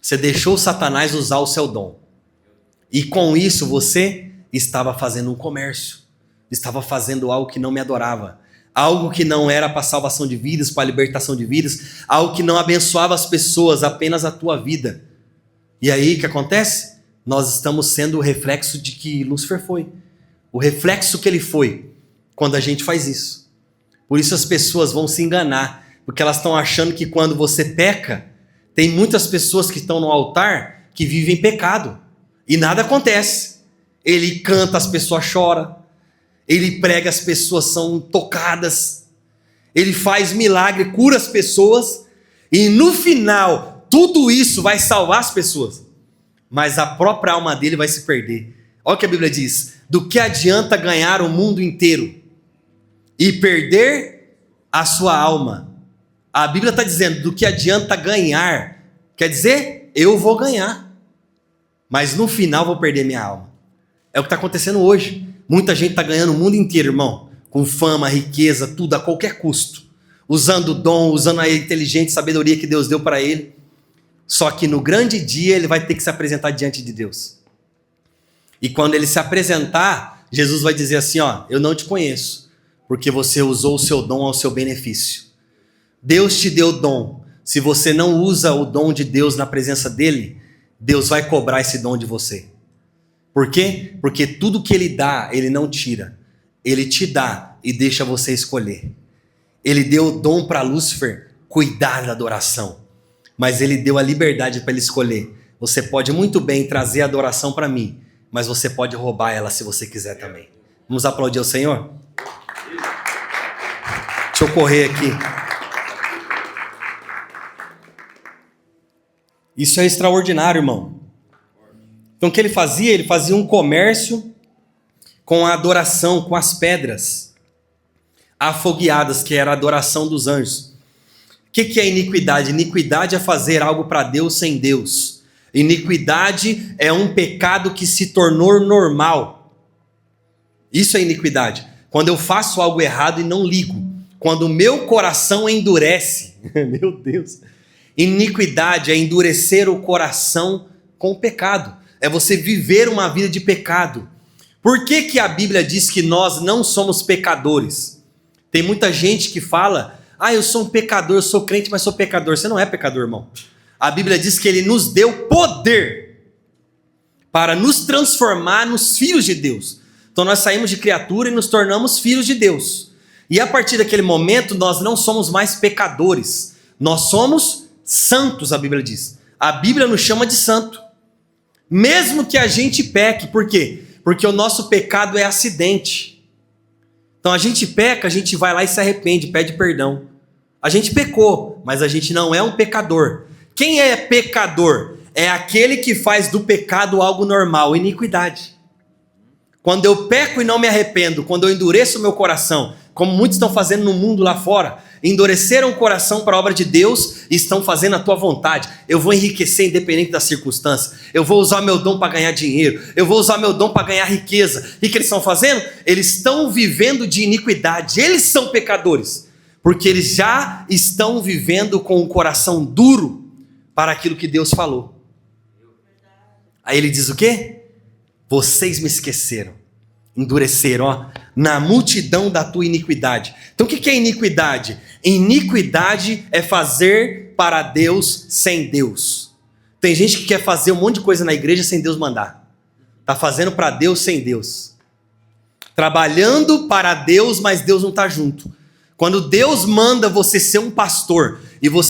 Você deixou Satanás usar o seu dom. E com isso você estava fazendo um comércio. Estava fazendo algo que não me adorava. Algo que não era para salvação de vidas, para libertação de vidas. Algo que não abençoava as pessoas, apenas a tua vida. E aí o que acontece? Nós estamos sendo o reflexo de que Lúcifer foi. O reflexo que ele foi quando a gente faz isso. Por isso as pessoas vão se enganar. Porque elas estão achando que quando você peca, tem muitas pessoas que estão no altar que vivem pecado. E nada acontece. Ele canta, as pessoas choram. Ele prega, as pessoas são tocadas. Ele faz milagre, cura as pessoas. E no final, tudo isso vai salvar as pessoas. Mas a própria alma dele vai se perder. Olha o que a Bíblia diz: do que adianta ganhar o mundo inteiro e perder a sua alma? A Bíblia está dizendo: do que adianta ganhar? Quer dizer, eu vou ganhar, mas no final vou perder minha alma. É o que está acontecendo hoje. Muita gente está ganhando o mundo inteiro, irmão, com fama, riqueza, tudo a qualquer custo, usando o dom, usando a inteligente sabedoria que Deus deu para ele. Só que no grande dia ele vai ter que se apresentar diante de Deus. E quando ele se apresentar, Jesus vai dizer assim: ó, eu não te conheço, porque você usou o seu dom ao seu benefício. Deus te deu o dom. Se você não usa o dom de Deus na presença dele, Deus vai cobrar esse dom de você. Por quê? Porque tudo que ele dá, ele não tira. Ele te dá e deixa você escolher. Ele deu o dom para Lúcifer cuidar da adoração. Mas ele deu a liberdade para ele escolher. Você pode muito bem trazer a adoração para mim, mas você pode roubar ela se você quiser também. Vamos aplaudir o Senhor? Deixa eu correr aqui. Isso é extraordinário, irmão. Então o que ele fazia? Ele fazia um comércio com a adoração, com as pedras afogueadas, que era a adoração dos anjos. O que é iniquidade? Iniquidade é fazer algo para Deus sem Deus. Iniquidade é um pecado que se tornou normal. Isso é iniquidade. Quando eu faço algo errado e não ligo. Quando o meu coração endurece. Meu Deus. Iniquidade é endurecer o coração com o pecado. É você viver uma vida de pecado. Por que a Bíblia diz que nós não somos pecadores? Tem muita gente que fala: ah, eu sou um pecador, eu sou crente, mas sou pecador. Você não é pecador, irmão. A Bíblia diz que ele nos deu poder para nos transformar nos filhos de Deus. Então nós saímos de criatura e nos tornamos filhos de Deus. E a partir daquele momento nós não somos mais pecadores. Nós somos santos, a Bíblia diz. A Bíblia nos chama de santo. Mesmo que a gente peque. Por quê? Porque o nosso pecado é acidente. Então a gente peca, a gente vai lá e se arrepende, pede perdão. A gente pecou, mas a gente não é um pecador. Quem é pecador? É aquele que faz do pecado algo normal, iniquidade. quando eu peco e não me arrependo, quando eu endureço o meu coração, como muitos estão fazendo no mundo lá fora, endureceram o coração para a obra de Deus e estão fazendo a tua vontade. Eu vou enriquecer independente das circunstâncias. Eu vou usar meu dom para ganhar dinheiro. Eu vou usar meu dom para ganhar riqueza. E o que eles estão fazendo? Eles estão vivendo de iniquidade. Eles são pecadores, porque eles já estão vivendo com o coração duro para aquilo que Deus falou. Aí ele diz o quê? Vocês me esqueceram, endureceram, ó, na multidão da tua iniquidade. Então o que é iniquidade? Iniquidade é fazer para Deus sem Deus. Tem gente que quer fazer um monte de coisa na igreja sem Deus mandar. Está fazendo para Deus sem Deus. Trabalhando para Deus, mas Deus não está junto. Quando Deus manda você ser um pastor e você